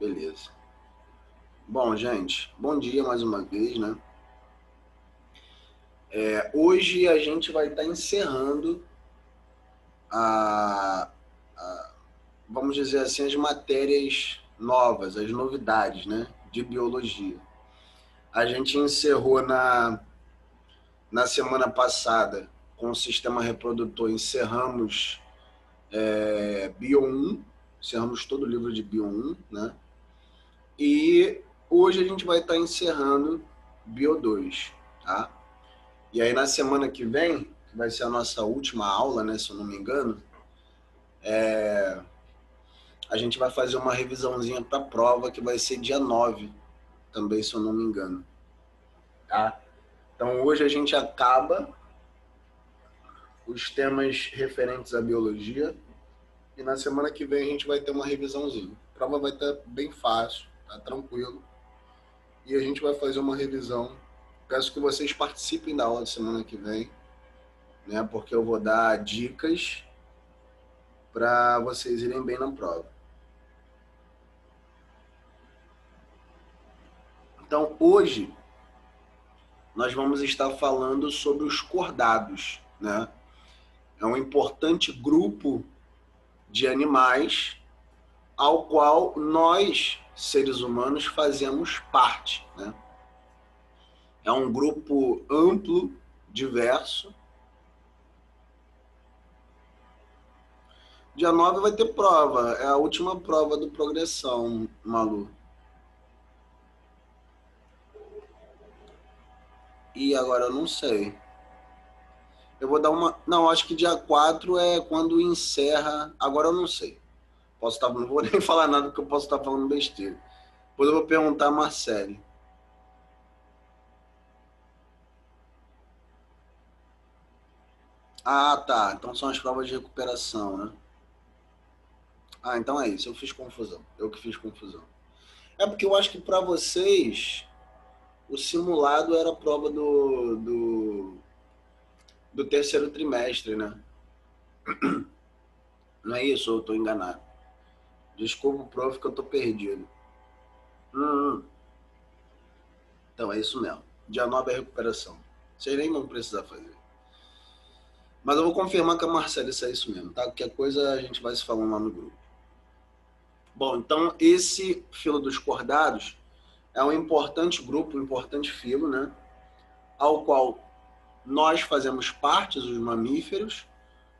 Beleza. Bom, gente, bom dia mais uma vez, né? Hoje a gente vai estar encerrando a, vamos dizer assim, as matérias novas, as novidades, né? De biologia. A gente encerrou na semana passada com o sistema reprodutor, encerramos Bio 1, encerramos todo o livro de Bio 1, né? E hoje a gente vai estar encerrando Bio 2, tá? E aí na semana que vem, que vai ser a nossa última aula, né, se eu não me engano, a gente vai fazer uma revisãozinha para a prova, que vai ser dia 9, também, se eu não me engano. Tá? Então hoje a gente acaba os temas referentes à biologia e na semana que vem a gente vai ter uma revisãozinha. A prova vai estar bem fácil, tá tranquilo. E a gente vai fazer uma revisão. Peço que vocês participem da aula de semana que vem, né, porque eu vou dar dicas para vocês irem bem na prova. Então, hoje, nós vamos estar falando sobre os cordados, né? É um importante grupo de animais ao qual nós, seres humanos, fazemos parte, né? É um grupo amplo, diverso. Dia 9 vai ter prova, é a última prova do Progressão, Malu. E agora eu não sei. Eu vou dar uma... Não, acho que dia 4 é quando encerra... Agora eu não sei. Posso estar... Não vou nem falar nada porque eu posso estar falando besteira. Depois eu vou perguntar a Marcele. Ah, tá. Então são as provas de recuperação, né? Ah, então é isso. Eu fiz confusão. Eu que fiz confusão. É porque eu acho que para vocês o simulado era a prova do terceiro trimestre, né? Não é isso? Ou eu estou enganado? Desculpa, prof, que eu estou perdido. Hum. Então é isso mesmo. Dia 9 é recuperação. Vocês nem vão precisar fazer. Mas eu vou confirmar com a Marcela se é isso mesmo, tá? Qualquer coisa a gente vai se falando lá no grupo. Bom, então esse filo dos cordados é um importante grupo, um importante filo, né? Ao qual nós fazemos parte, os mamíferos,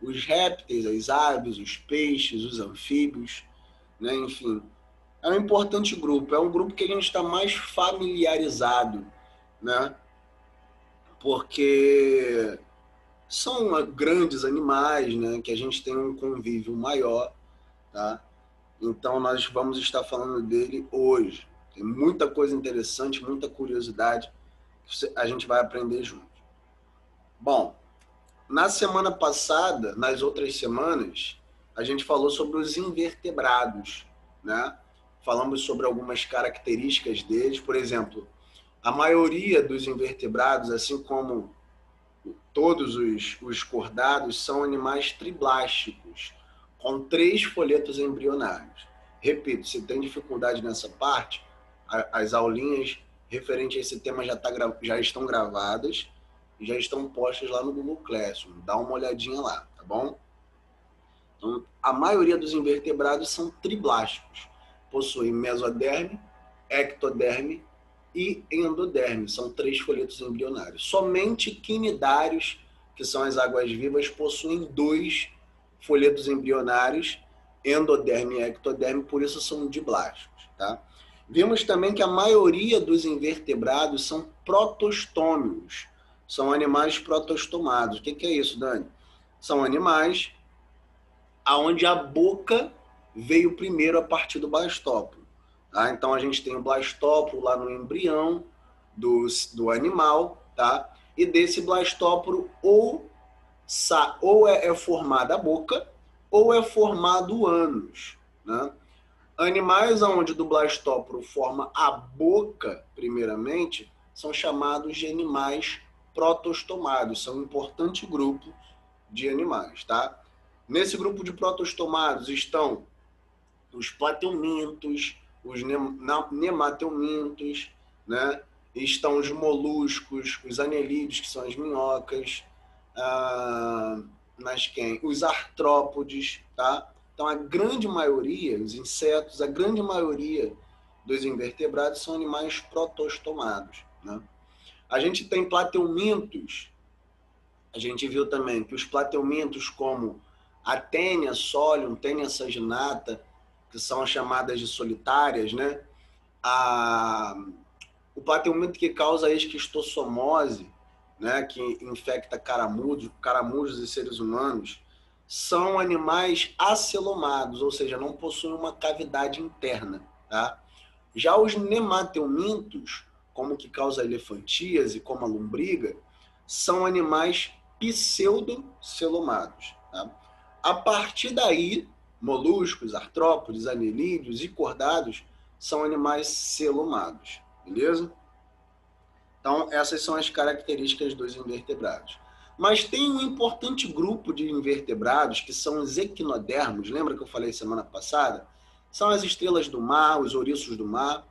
os répteis, as aves, os peixes, os anfíbios, né? Enfim, é um importante grupo. É um grupo que a gente está mais familiarizado, né? Porque são grandes animais, né? Que a gente tem um convívio maior, tá? Então nós vamos estar falando dele hoje. Tem muita coisa interessante, muita curiosidade que a gente vai aprender junto. Bom, na semana passada, nas outras semanas, a gente falou sobre os invertebrados, né? Falamos sobre algumas características deles, por exemplo, a maioria dos invertebrados, assim como todos os cordados, são animais triblásticos, com 3 folhetos embrionários. Repito, se tem dificuldade nessa parte, as aulinhas referentes a esse tema já estão gravadas e já estão postas lá no Google Classroom. Dá uma olhadinha lá, tá bom? Então, a maioria dos invertebrados são triblásticos. Possuem mesoderme, ectoderme e endoderme. São 3 folhetos embrionários. Somente quinidários, que são as águas-vivas, possuem 2 folhetos embrionários, endoderme e ectoderme, por isso são diblásticos. Tá? Vimos também que a maioria dos invertebrados são protostômios. São animais protostomados. O que é isso, Dani? São animais onde a boca veio primeiro a partir do blastópolo. Tá? Então a gente tem o blastópolo lá no embrião do animal, tá? E desse blastópolo ou é formada a boca ou é formado o ânus, né? Animais onde do blastópolo forma a boca, primeiramente, são chamados de animais protostomados. São um importante grupo de animais, tá? Nesse grupo de protostomados estão os plateumintos, os nemateumintos, né? Estão os moluscos, os anelídeos, que são as minhocas, mas quem? Os artrópodes, tá? Então, a grande maioria, os insetos, a grande maioria dos invertebrados são animais protostomados, né? A gente tem plateumintos, a gente viu também que os plateumintos como a Taenia solium, Taenia saginata, que são chamadas de solitárias, né? O plateuminto que causa a esquistossomose, né, que infecta caramujos e seres humanos, são animais acelomados, ou seja, não possuem uma cavidade interna, tá? Já os nemateumintos, como o que causa elefantíase, como a lombriga, são animais pseudocelomados, tá? A partir daí, moluscos, artrópodes, anelídeos e cordados são animais celomados, beleza? Então, essas são as características dos invertebrados. Mas tem um importante grupo de invertebrados, que são os equinodermos, lembra que eu falei semana passada? São as estrelas do mar, os ouriços do mar,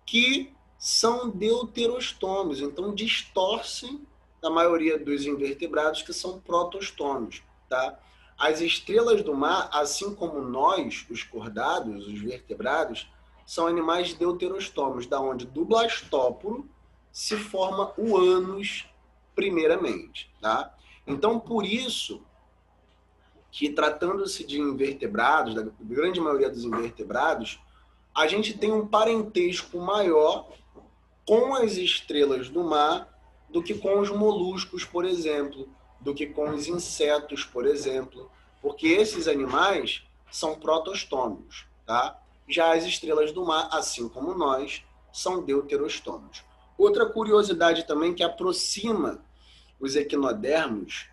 que são deuterostômios, então distorcem da maioria dos invertebrados que são protostômios, tá? As estrelas do mar, assim como nós, os cordados, os vertebrados, são animais deuterostômios, da onde do blastóporo se forma o ânus primeiramente, tá? Então, por isso que, tratando-se de invertebrados, da grande maioria dos invertebrados, a gente tem um parentesco maior com as estrelas do mar do que com os moluscos, por exemplo, do que com os insetos, por exemplo, porque esses animais são protostômicos, tá? Já as estrelas do mar, assim como nós, são deuterostômicos. Outra curiosidade também que aproxima os equinodermos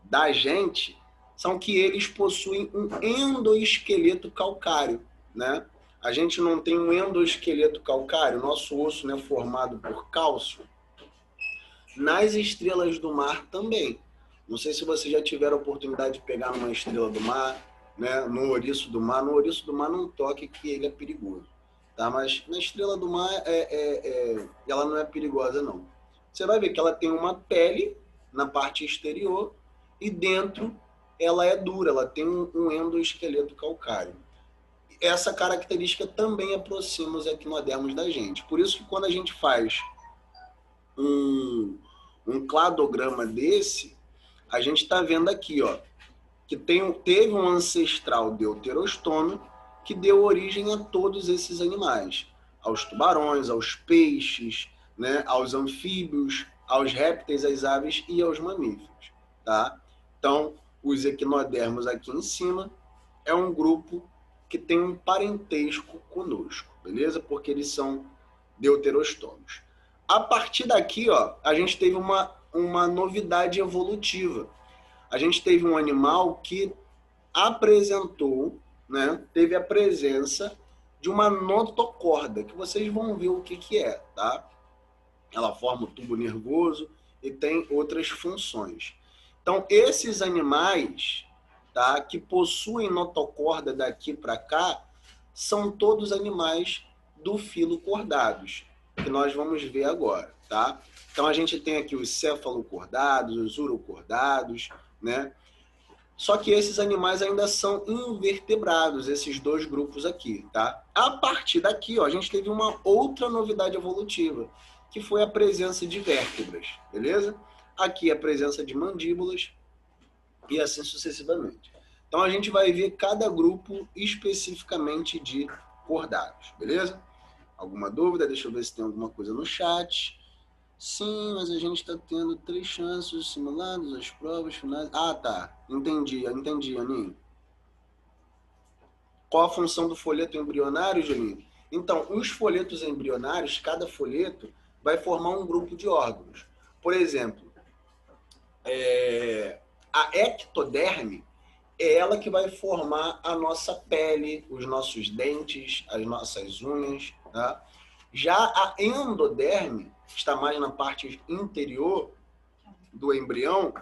da gente são que eles possuem um endoesqueleto calcário, né? A gente não tem um endoesqueleto calcário, nosso osso não é formado por cálcio. Nas estrelas do mar também. Não sei se vocês já tiveram a oportunidade de pegar numa estrela do mar, né? No ouriço do mar. No ouriço do mar não toque, que ele é perigoso, tá? Mas na estrela do mar ela não é perigosa, não. Você vai ver que ela tem uma pele na parte exterior e dentro ela é dura, ela tem um endoesqueleto calcário. Essa característica também aproxima os equinodermos da gente. Por isso que quando a gente faz um cladograma desse, a gente está vendo aqui, ó, que teve um ancestral deuterostômio que deu origem a todos esses animais, aos tubarões, aos peixes, né, aos anfíbios, aos répteis, às aves e aos mamíferos, tá? Então, os equinodermos aqui em cima é um grupo que tem um parentesco conosco, beleza? Porque eles são deuterostômios. A partir daqui, ó, a gente teve uma novidade evolutiva. A gente teve um animal que apresentou, né, teve a presença de uma notocorda, que vocês vão ver o que é, tá? Ela forma o tubo nervoso e tem outras funções. Então, esses animais, tá, que possuem notocorda daqui para cá, são todos animais do filo cordados, que nós vamos ver agora, tá? Então, a gente tem aqui os cefalocordados, os urocordados, né? Só que esses animais ainda são invertebrados, esses dois grupos aqui, tá? A partir daqui, ó, a gente teve uma outra novidade evolutiva, que foi a presença de vértebras, beleza? Aqui a presença de mandíbulas e assim sucessivamente. Então a gente vai ver cada grupo especificamente de cordados, beleza? Alguma dúvida? Deixa eu ver se tem alguma coisa no chat. Sim, mas a gente está tendo 3 chances simulados, as provas finais. Ah, tá. Entendi, Aninho. Qual a função do folheto embrionário, Julinho? Então, os folhetos embrionários, cada folheto vai formar um grupo de órgãos. Por exemplo, a ectoderme é ela que vai formar a nossa pele, os nossos dentes, as nossas unhas, tá? Já a endoderme, que está mais na parte interior do embrião,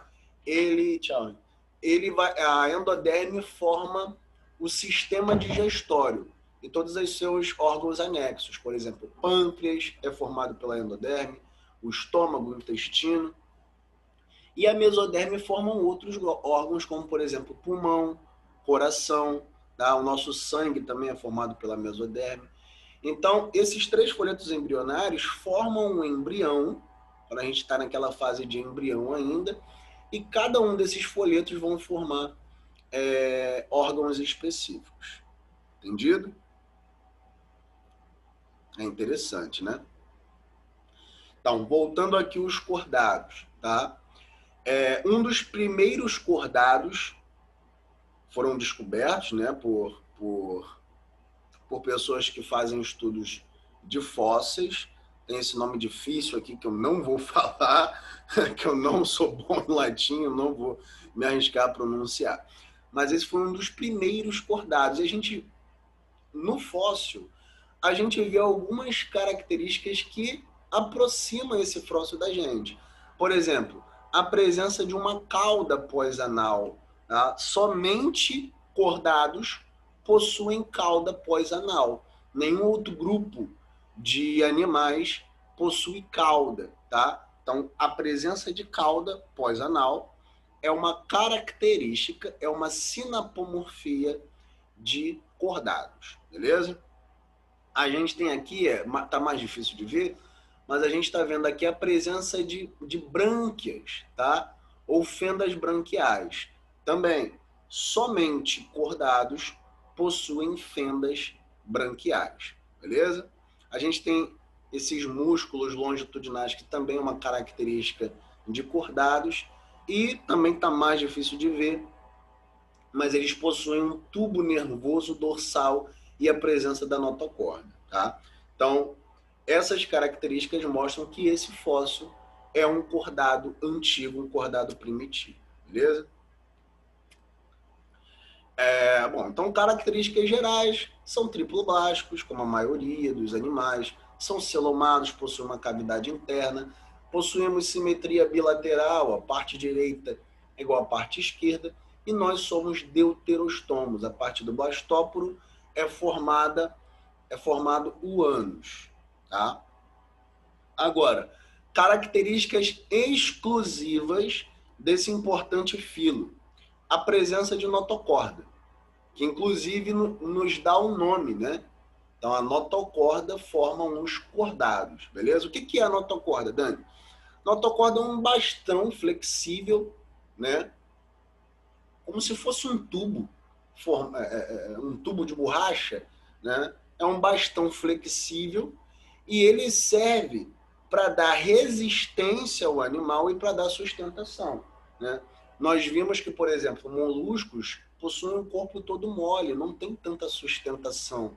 a endoderme forma o sistema digestório. e todos os seus órgãos anexos. Por exemplo, o pâncreas é formado pela endoderme, o estômago, o intestino, e a mesoderme formam outros órgãos, como, por exemplo, pulmão, coração, tá? O nosso sangue também é formado pela mesoderme. Então, esses 3 folhetos embrionários formam um embrião, quando a gente está naquela fase de embrião ainda, e cada um desses folhetos vão formar órgãos específicos. Entendido? É interessante, né? Então, voltando aqui os cordados, tá? Um dos primeiros cordados foram descobertos, né, por pessoas que fazem estudos de fósseis. Tem esse nome difícil aqui que eu não vou falar, que eu não sou bom em latim, eu não vou me arriscar a pronunciar. Mas esse foi um dos primeiros cordados. E a gente, no fóssil, a gente vê algumas características que aproximam esse fóssil da gente. Por exemplo, a presença de uma cauda pós-anal. Tá? Somente cordados possuem cauda pós-anal. Nenhum outro grupo de animais possui cauda. Tá? Então, a presença de cauda pós-anal é uma característica, é uma sinapomorfia de cordados. Beleza? A gente tem aqui, tá mais difícil de ver, mas a gente está vendo aqui a presença de brânquias, tá? Ou fendas branquiais. Também, somente cordados possuem fendas branquiais, beleza? A gente tem esses músculos longitudinais, que também é uma característica de cordados, e também está mais difícil de ver, mas eles possuem um tubo nervoso dorsal e a presença da notocorda, tá? Então, essas características mostram que esse fóssil é um cordado antigo, um cordado primitivo, beleza? Bom, então, características gerais são triploblásticos, como a maioria dos animais, são celomados, possuem uma cavidade interna, possuímos simetria bilateral, a parte direita é igual à parte esquerda, e nós somos deuterostomos, a parte do blastóporo é formado o ânus, tá? Agora, características exclusivas desse importante filo. A presença de notocorda, que inclusive nos dá um nome, né? Então, a notocorda forma uns cordados, beleza? O que é a notocorda, Dani? Notocorda é um bastão flexível, né? Como se fosse um tubo, um tubo de borracha, né? É um bastão flexível e ele serve para dar resistência ao animal e para dar sustentação, né? Nós vimos que, por exemplo, moluscos possuem um corpo todo mole, não tem tanta sustentação.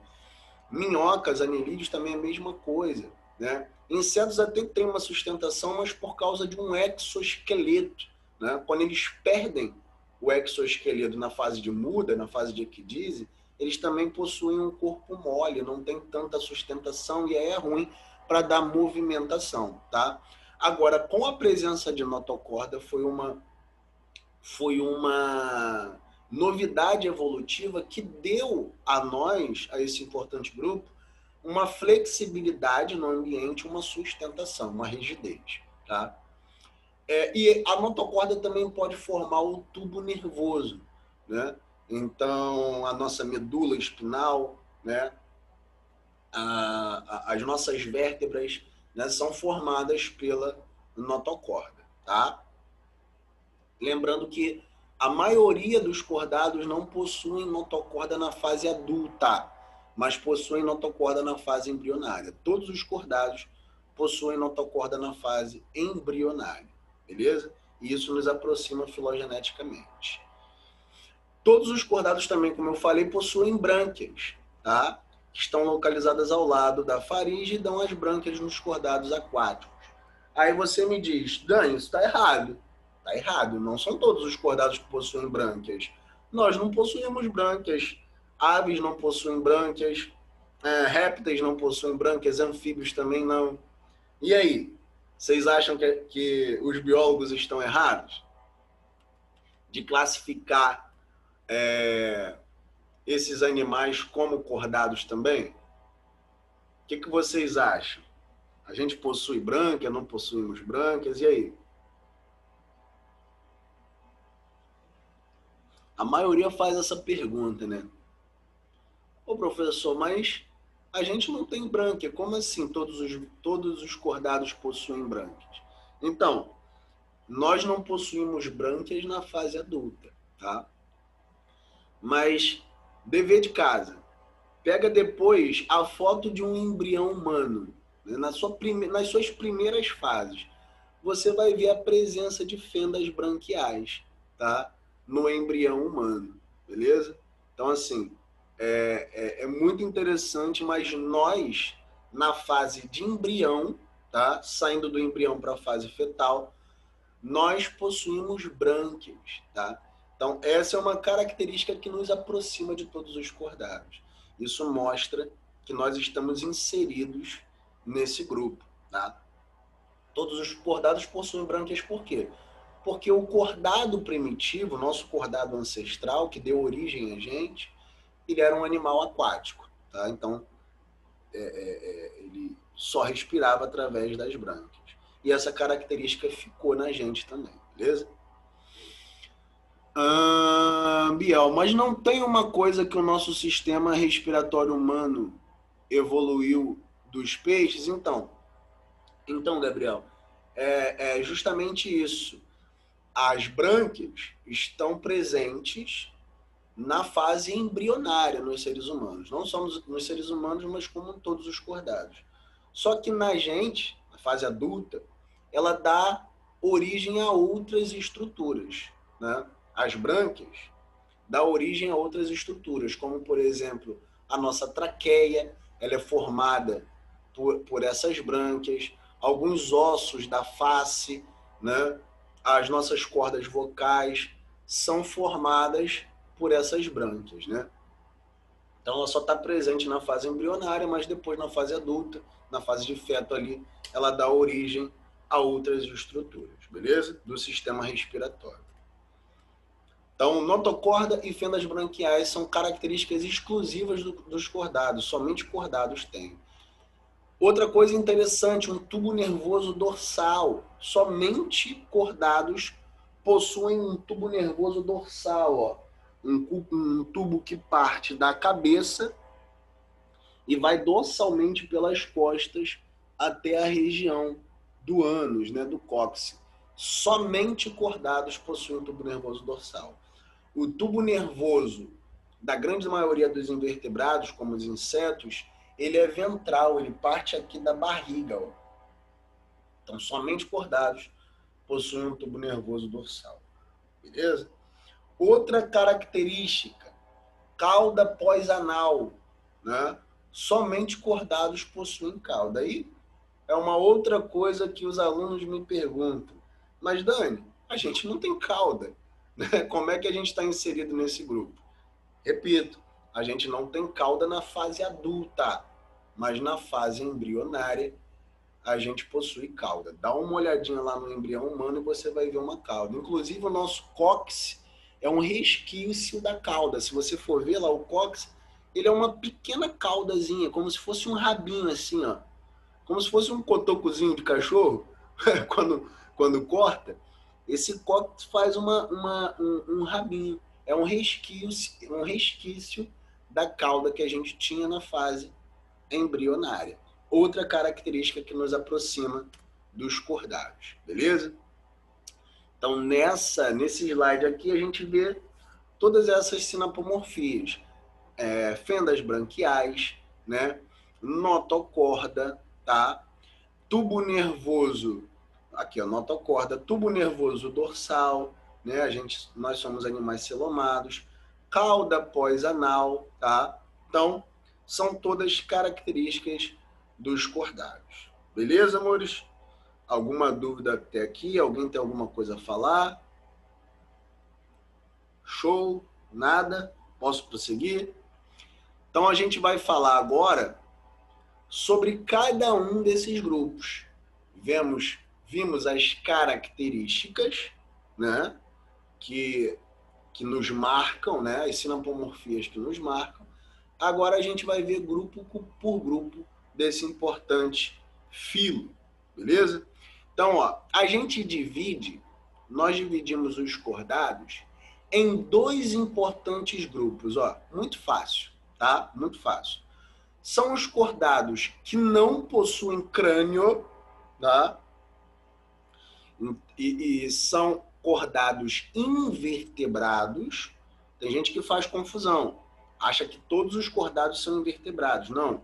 Minhocas, anelídeos também é a mesma coisa, né? Insetos até têm uma sustentação, mas por causa de um exoesqueleto, né? Quando eles perdem o exoesqueleto na fase de muda, na fase de equidise, eles também possuem um corpo mole, não tem tanta sustentação e é ruim para dar movimentação, tá? Agora, com a presença de notocorda, foi uma novidade evolutiva que deu a nós, a esse importante grupo, uma flexibilidade no ambiente, uma sustentação, uma rigidez, tá? E a notocorda também pode formar o tubo nervoso, né? Então, a nossa medula espinal, né? As nossas vértebras, né, são formadas pela notocorda, tá? Lembrando que a maioria dos cordados não possuem notocorda na fase adulta, mas possuem notocorda na fase embrionária. Todos os cordados possuem notocorda na fase embrionária, beleza? E isso nos aproxima filogeneticamente. Todos os cordados também, como eu falei, possuem brânquias, tá? Que estão localizadas ao lado da faringe e dão as brânquias nos cordados aquáticos. Aí você me diz, Dani, isso está errado. Está errado, não são todos os cordados que possuem brânquias. Nós não possuímos brânquias, aves não possuem brânquias, répteis não possuem brânquias, anfíbios também não. E aí, vocês acham que os biólogos estão errados de classificar esses animais como cordados também? O que vocês acham? A gente possui brânquia, não possuímos brânquias, e aí? A maioria faz essa pergunta, né? Ô professor, mas a gente não tem brânquia, como assim todos os cordados possuem brânquias? Então, nós não possuímos brânquias na fase adulta, tá? Mas, dever de casa, pega depois a foto de um embrião humano, né? Nas suas primeiras fases. Você vai ver a presença de fendas branquiais, tá? No embrião humano, beleza? Então, assim, é muito interessante, mas nós, na fase de embrião, tá? Saindo do embrião para a fase fetal, nós possuímos brânquias, tá? Então, essa é uma característica que nos aproxima de todos os cordados. Isso mostra que nós estamos inseridos nesse grupo, tá? Todos os cordados possuem brânquias por quê? Porque o cordado primitivo, nosso cordado ancestral, que deu origem a gente, ele era um animal aquático, tá? Então, ele só respirava através das brânquias. E essa característica ficou na gente também, beleza? Biel, mas não tem uma coisa que o nosso sistema respiratório humano evoluiu dos peixes? Então, Gabriel, é justamente isso. As brânquias estão presentes na fase embrionária nos seres humanos. Não só nos seres humanos, mas como em todos os cordados. Só que na gente, na fase adulta, ela dá origem a outras estruturas, né? As brânquias dá origem a outras estruturas, como, por exemplo, a nossa traqueia, ela é formada por essas brânquias, alguns ossos da face, né? As nossas cordas vocais são formadas por essas brânquias, né? Então ela só está presente na fase embrionária, mas depois na fase adulta, na fase de feto ali, ela dá origem a outras estruturas, beleza? Do sistema respiratório. Então, notocorda e fendas branquiais são características exclusivas dos cordados, somente cordados têm. Outra coisa interessante, um tubo nervoso dorsal. Somente cordados possuem um tubo nervoso dorsal, ó. Um tubo que parte da cabeça e vai dorsalmente pelas costas até a região do ânus, né, do cóccix. Somente cordados possuem um tubo nervoso dorsal. O tubo nervoso da grande maioria dos invertebrados, como os insetos, ele é ventral, ele parte aqui da barriga, ó. Então, somente cordados possuem um tubo nervoso dorsal. Beleza? Outra característica, cauda pós-anal, né? Somente cordados possuem cauda. Aí é uma outra coisa que os alunos me perguntam. Mas, Dani, a gente não tem cauda, né? Como é que a gente está inserido nesse grupo? Repito, a gente não tem cauda na fase adulta, mas na fase embrionária a gente possui cauda. Dá uma olhadinha lá no embrião humano e você vai ver uma cauda. Inclusive o nosso cóccix é um resquício da cauda. Se você for ver lá o cóccix, ele é uma pequena caudazinha, como se fosse um rabinho assim, ó. Como se fosse um cotocozinho de cachorro, quando corta. Esse cóccix faz um rabinho. É um resquício da cauda que a gente tinha na fase embrionária. Outra característica que nos aproxima dos cordados, beleza? Então, nesse slide aqui, a gente vê todas essas sinapomorfias. Fendas branquiais, né? Notocorda, tá? Tubo nervoso, aqui ó, notocorda, tubo nervoso dorsal, né? Nós somos animais celomados, cauda pós-anal, tá? Então, são todas características dos cordados. Beleza, amores? Alguma dúvida até aqui? Alguém tem alguma coisa a falar? Show? Nada? Posso prosseguir? Então, a gente vai falar agora sobre cada um desses grupos. Vimos as características, né, que que nos marcam, né? As sinapomorfias que nos marcam. Agora a gente vai ver grupo por grupo desse importante filo, beleza? Então, ó, nós dividimos os cordados em dois importantes grupos, ó, muito fácil, tá? Muito fácil. São os cordados que não possuem crânio, tá? E são cordados invertebrados. Tem gente que faz confusão, acha que todos os cordados são invertebrados. Não.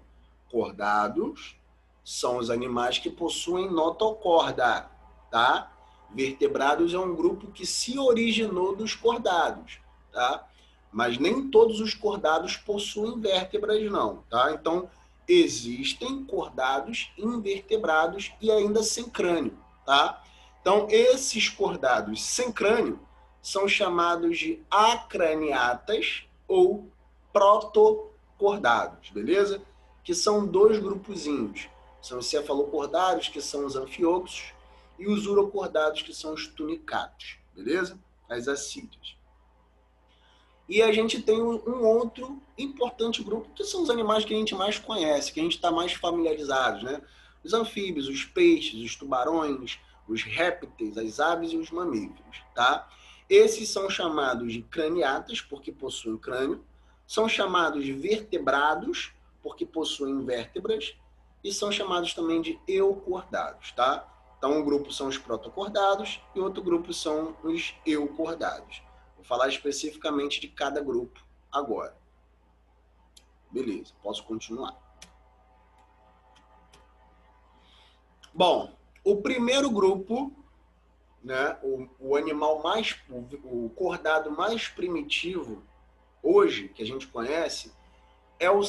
Cordados são os animais que possuem notocorda, tá? Vertebrados é um grupo que se originou dos cordados, tá? Mas nem todos os cordados possuem vértebras, não, tá? Então, existem cordados invertebrados e ainda sem crânio, tá? Então, esses cordados sem crânio são chamados de acraniatas ou protocordados, beleza? Que são dois grupozinhos. São os cefalocordados, que são os anfioxos, e os urocordados, que são os tunicatos, beleza? As assídeas. E a gente tem um outro importante grupo, que são os animais que a gente mais conhece, que a gente está mais familiarizado, né? Os anfíbios, os peixes, os tubarões, os répteis, as aves e os mamíferos, tá? Esses são chamados de craniatas, porque possuem crânio, são chamados de vertebrados, porque possuem vértebras, e são chamados também de eucordados, tá? Então, um grupo são os protocordados e outro grupo são os eucordados. Vou falar especificamente de cada grupo agora. Beleza, posso continuar. Bom, o primeiro grupo, né, o animal o cordado mais primitivo hoje que a gente conhece é o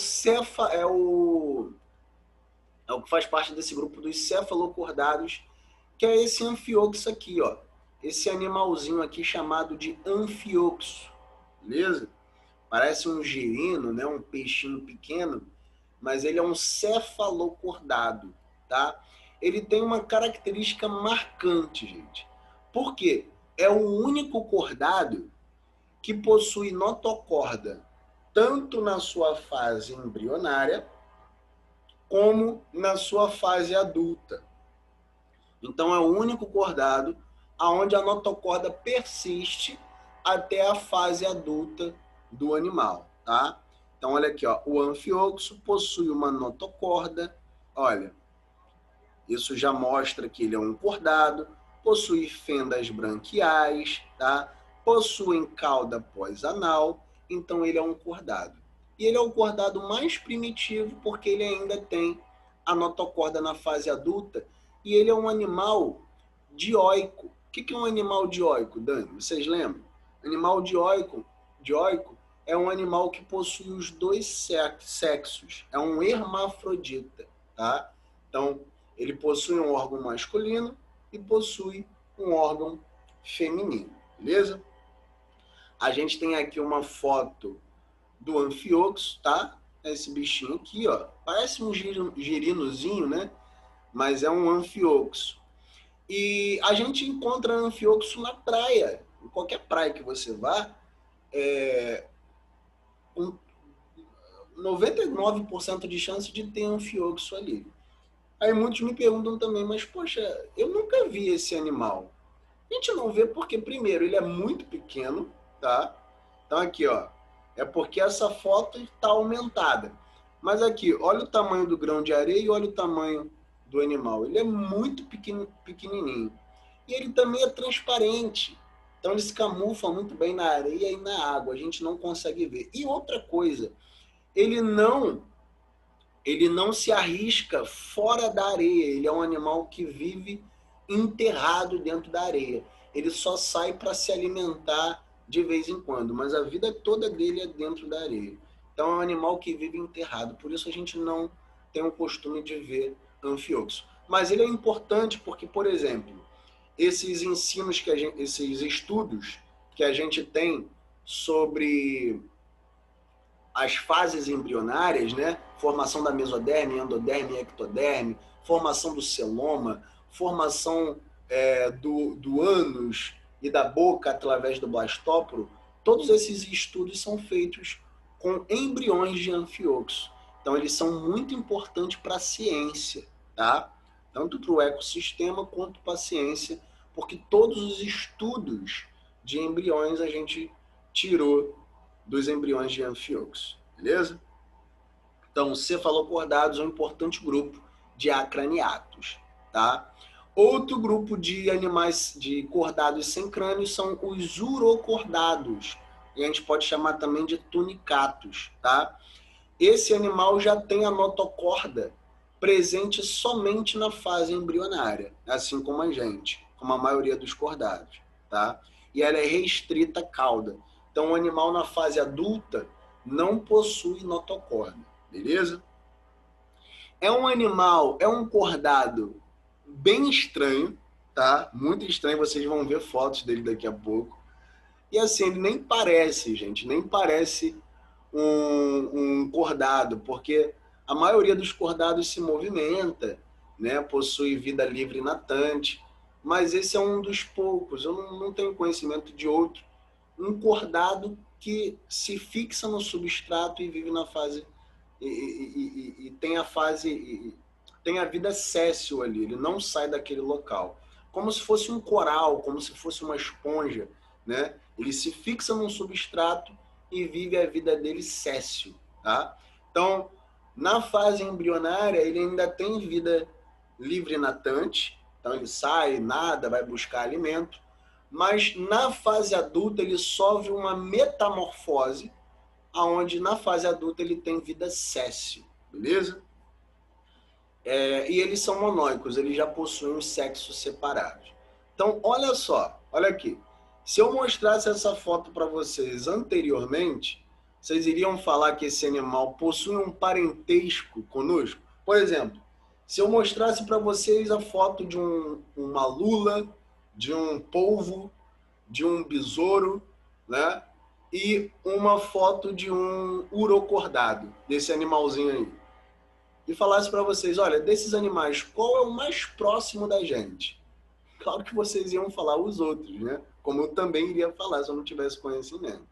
que faz parte desse grupo dos cefalocordados, que é esse anfioxo aqui, ó. Esse animalzinho aqui chamado de anfioxo, beleza? Parece um girino, né? Um peixinho pequeno, mas ele é um cefalocordado, tá? Ele tem uma característica marcante, gente. Por quê? É o único cordado que possui notocorda, tanto na sua fase embrionária, como na sua fase adulta. Então, é o único cordado onde a notocorda persiste até a fase adulta do animal, tá? Então, olha aqui, ó, o anfioxo possui uma notocorda, olha, isso já mostra que ele é um cordado, possui fendas branquiais, tá? Possui cauda pós-anal, então ele é um cordado. E ele é o cordado mais primitivo porque ele ainda tem a notocorda na fase adulta e ele é um animal dioico. O que é um animal dioico, Dani? Vocês lembram? Animal dioico é um animal que possui os dois sexos, é um hermafrodita, tá? Então, ele possui um órgão masculino e possui um órgão feminino, beleza? A gente tem aqui uma foto do anfioxo, tá? Esse bichinho aqui, ó, parece um girinozinho, né? Mas é um anfioxo. E a gente encontra anfioxo na praia, em qualquer praia que você vá, 99% de chance de ter anfioxo ali. Aí muitos me perguntam também, mas poxa, eu nunca vi esse animal. A gente não vê porque, primeiro, ele é muito pequeno, tá? Então aqui, ó, é porque essa foto está aumentada. Mas aqui, olha o tamanho do grão de areia e olha o tamanho do animal. Ele é muito pequenininho. E ele também é transparente. Então ele se camufla muito bem na areia e na água. A gente não consegue ver. E outra coisa, ele não se arrisca fora da areia. Ele é um animal que vive enterrado dentro da areia. Ele só sai para se alimentar de vez em quando, mas a vida toda dele é dentro da areia. Então é um animal que vive enterrado. Por isso a gente não tem o costume de ver anfioxo. Mas ele é importante porque, por exemplo, esses ensinos esses estudos que a gente tem sobre as fases embrionárias, né? Formação da mesoderme, endoderme e ectoderme, formação do celoma, formação do ânus e da boca através do blastóporo, todos esses estudos são feitos com embriões de anfíoxo. Então, eles são muito importantes para a ciência, tá? Tanto para o ecossistema quanto para a ciência, porque todos os estudos de embriões a gente tirou dos embriões de anfíoxo, beleza? Então, cefalocordados é um importante grupo de acraniatos, tá? Outro grupo de animais de cordados sem crânio são os urocordados, e a gente pode chamar também de tunicatos, tá? Esse animal já tem a notocorda presente somente na fase embrionária, assim como a gente, como a maioria dos cordados, tá? E ela é restrita à cauda. Então, o animal na fase adulta não possui notocorda, beleza? É um animal, é um cordado bem estranho, tá? Muito estranho, vocês vão ver fotos dele daqui a pouco. E assim, ele nem parece, gente, nem parece um cordado, porque a maioria dos cordados se movimenta, né? Possui vida livre natante, mas esse é um dos poucos, eu não tenho conhecimento de outro, um cordado que se fixa no substrato e vive na fase, e tem a fase, tem a vida séssil ali, ele não sai daquele local, como se fosse um coral, como se fosse uma esponja, né? Ele se fixa num substrato e vive a vida dele séssil, tá? Então, na fase embrionária, ele ainda tem vida livre natante, então ele sai, nada, vai buscar alimento, mas na fase adulta ele sofre uma metamorfose, aonde na fase adulta ele tem vida séssil, beleza? E eles são monóicos, eles já possuem os sexos separados. Então, olha só, olha aqui. Se eu mostrasse essa foto para vocês anteriormente, vocês iriam falar que esse animal possui um parentesco conosco? Por exemplo, se eu mostrasse para vocês a foto de uma lula, de um polvo, de um besouro, né? E uma foto de um urocordado, desse animalzinho aí. E falasse para vocês, olha, desses animais, qual é o mais próximo da gente? Claro que vocês iam falar os outros, né? Como eu também iria falar se eu não tivesse conhecimento.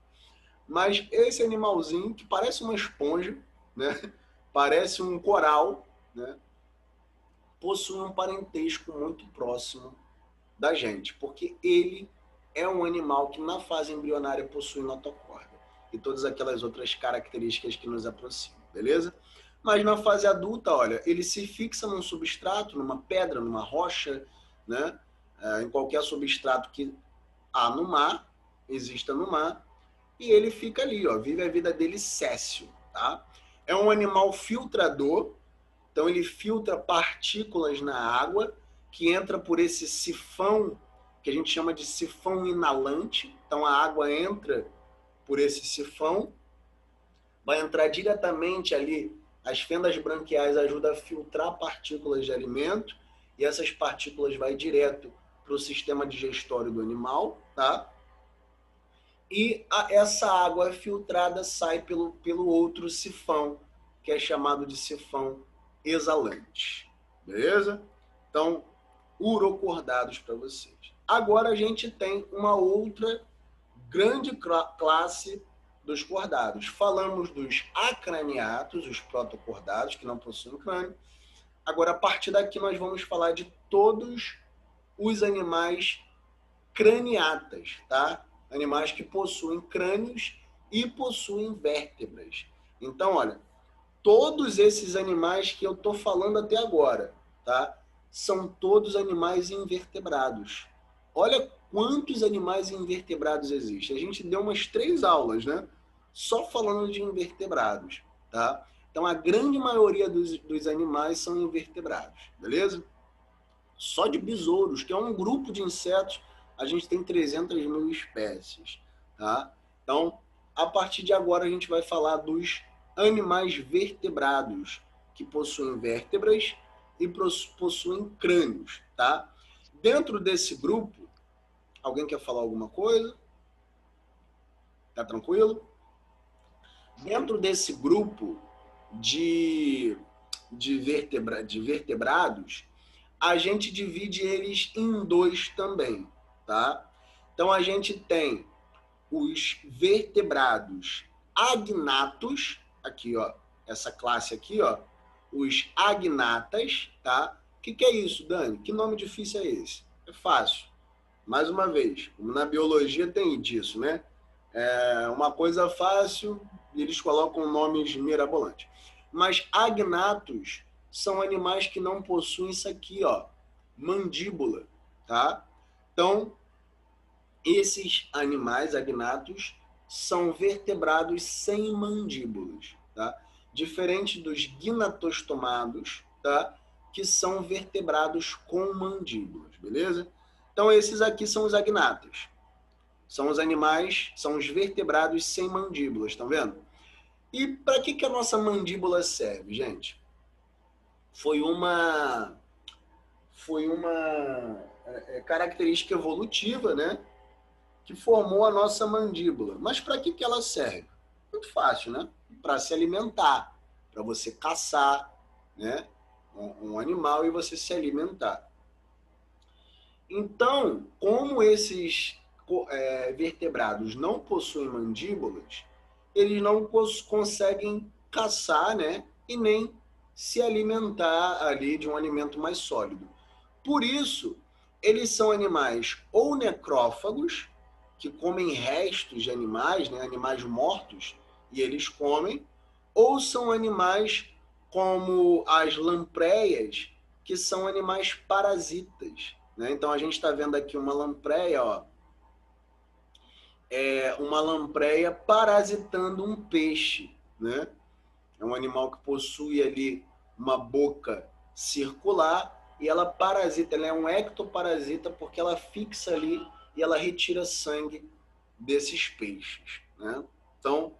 Mas esse animalzinho, que parece uma esponja, né? Parece um coral, né? Possui um parentesco muito próximo da gente, porque ele é um animal que na fase embrionária possui notocorda e todas aquelas outras características que nos aproximam, beleza? Mas na fase adulta, olha, ele se fixa num substrato, numa pedra, numa rocha, né? Em qualquer substrato que há no mar, exista no mar, e ele fica ali, ó, vive a vida dele séssil, tá? É um animal filtrador, então ele filtra partículas na água, que entra por esse sifão, que a gente chama de sifão inalante. Então a água entra por esse sifão, vai entrar diretamente ali, as fendas branquiais ajudam a filtrar partículas de alimento, e essas partículas vai direto para o sistema digestório do animal, tá? E essa água filtrada sai pelo outro sifão, que é chamado de sifão exalante. Beleza? Então, urocordados para vocês. Agora a gente tem uma outra grande classe dos cordados. Falamos dos acraniatos, os protocordados, que não possuem crânio. Agora, a partir daqui, nós vamos falar de todos os animais craniatas, tá? Animais que possuem crânios e possuem vértebras. Então, olha, todos esses animais que eu estou falando até agora, tá? São todos animais invertebrados. Olha quantos animais invertebrados existem. A gente deu umas 3 aulas, né? Só falando de invertebrados, tá? Então, a grande maioria dos animais são invertebrados, beleza? Só de besouros, que é um grupo de insetos, a gente tem 300.000 espécies, tá? Então, a partir de agora, a gente vai falar dos animais vertebrados, que possuem vértebras e possuem crânios, tá? Dentro desse grupo, alguém quer falar alguma coisa? Tá tranquilo? Dentro desse grupo de vertebrados, a gente divide eles em 2 também, tá? Então, a gente tem os vertebrados agnatos, aqui, ó, essa classe aqui, ó, os agnatas, tá? O que é isso, Dani? Que nome difícil é esse? É fácil. Mais uma vez, na biologia tem disso, né? É uma coisa fácil e eles colocam nomes mirabolantes. Mas agnatos são animais que não possuem isso aqui, ó, mandíbula, tá? Então, esses animais agnatos são vertebrados sem mandíbulas, tá? Diferente dos gnatostomados, tá? Que são vertebrados com mandíbulas, beleza? Então, esses aqui são os agnatos. São os animais, são os vertebrados sem mandíbulas, estão vendo? E para que a nossa mandíbula serve, gente? Foi uma característica evolutiva, né? Que formou a nossa mandíbula. Mas para que ela serve? Muito fácil, né? Para se alimentar, para você caçar, né? Um animal e você se alimentar. Então, como esses vertebrados não possuem mandíbulas, eles não conseguem caçar, né? E nem se alimentar ali de um alimento mais sólido. Por isso, eles são animais ou necrófagos, que comem restos de animais, né? Animais mortos, e eles comem, ou são animais como as lampreias, que são animais parasitas, né? Então a gente está vendo aqui uma lampreia, ó, uma lampreia parasitando um peixe, né? É um animal que possui ali uma boca circular e ela parasita, ela é um ectoparasita porque ela fixa ali e ela retira sangue desses peixes, né? Então,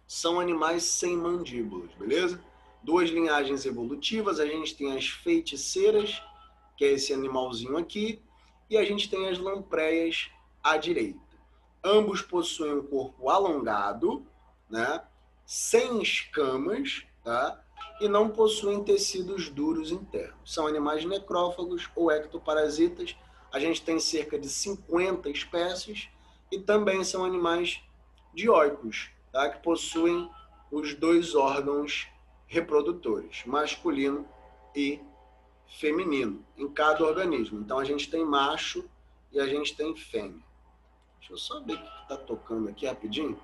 são animais sem mandíbulas, beleza? Duas linhagens evolutivas, a gente tem as feiticeiras, que é esse animalzinho aqui, e a gente tem as lampreias à direita. Ambos possuem um corpo alongado, né? Sem escamas, tá? E não possuem tecidos duros internos. São animais necrófagos ou ectoparasitas. A gente tem cerca de 50 espécies e também são animais dioicos, tá? Que possuem os dois órgãos reprodutores, masculino e feminino, em cada organismo. Então a gente tem macho e a gente tem fêmea. Deixa eu só ver o que está tocando aqui rapidinho.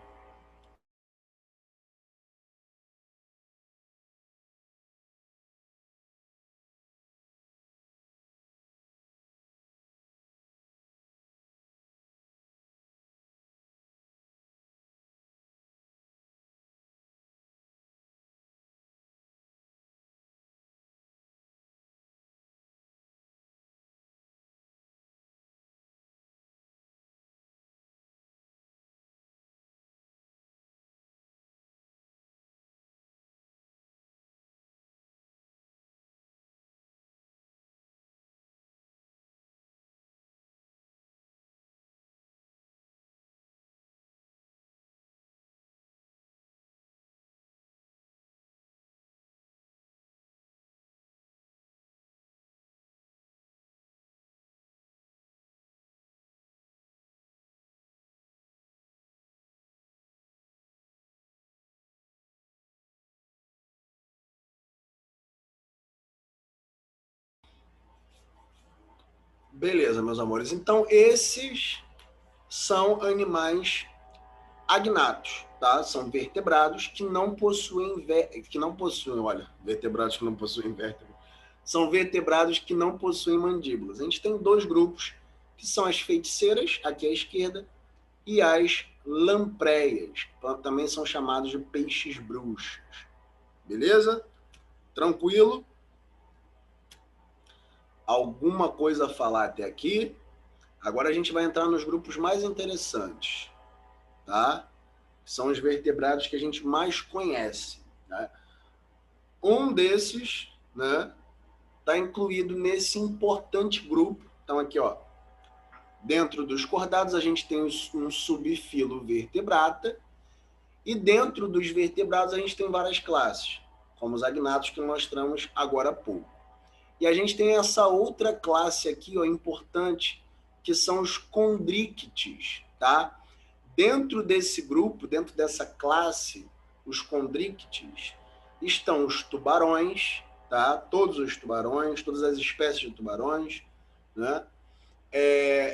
Beleza, meus amores. Então, esses são animais agnatos, tá? São vertebrados que não possuem, olha, vertebrados que não possuem vértebra. São vertebrados que não possuem mandíbulas. A gente tem dois grupos, que são as feiticeiras, aqui à esquerda, e as lampreias, também são chamados de peixes bruxos. Beleza? Tranquilo? Alguma coisa a falar até aqui? Agora a gente vai entrar nos grupos mais interessantes, tá? São os vertebrados que a gente mais conhece, né? Um desses, né, está incluído nesse importante grupo. Então aqui, ó, dentro dos cordados a gente tem um subfilo vertebrata e dentro dos vertebrados a gente tem várias classes, como os agnatos que mostramos agora há pouco. E a gente tem essa outra classe aqui, ó, importante, que são os condríctes, tá? Dentro desse grupo, dentro dessa classe, os condrictes, estão os tubarões, tá? Todos os tubarões, todas as espécies de tubarões, né?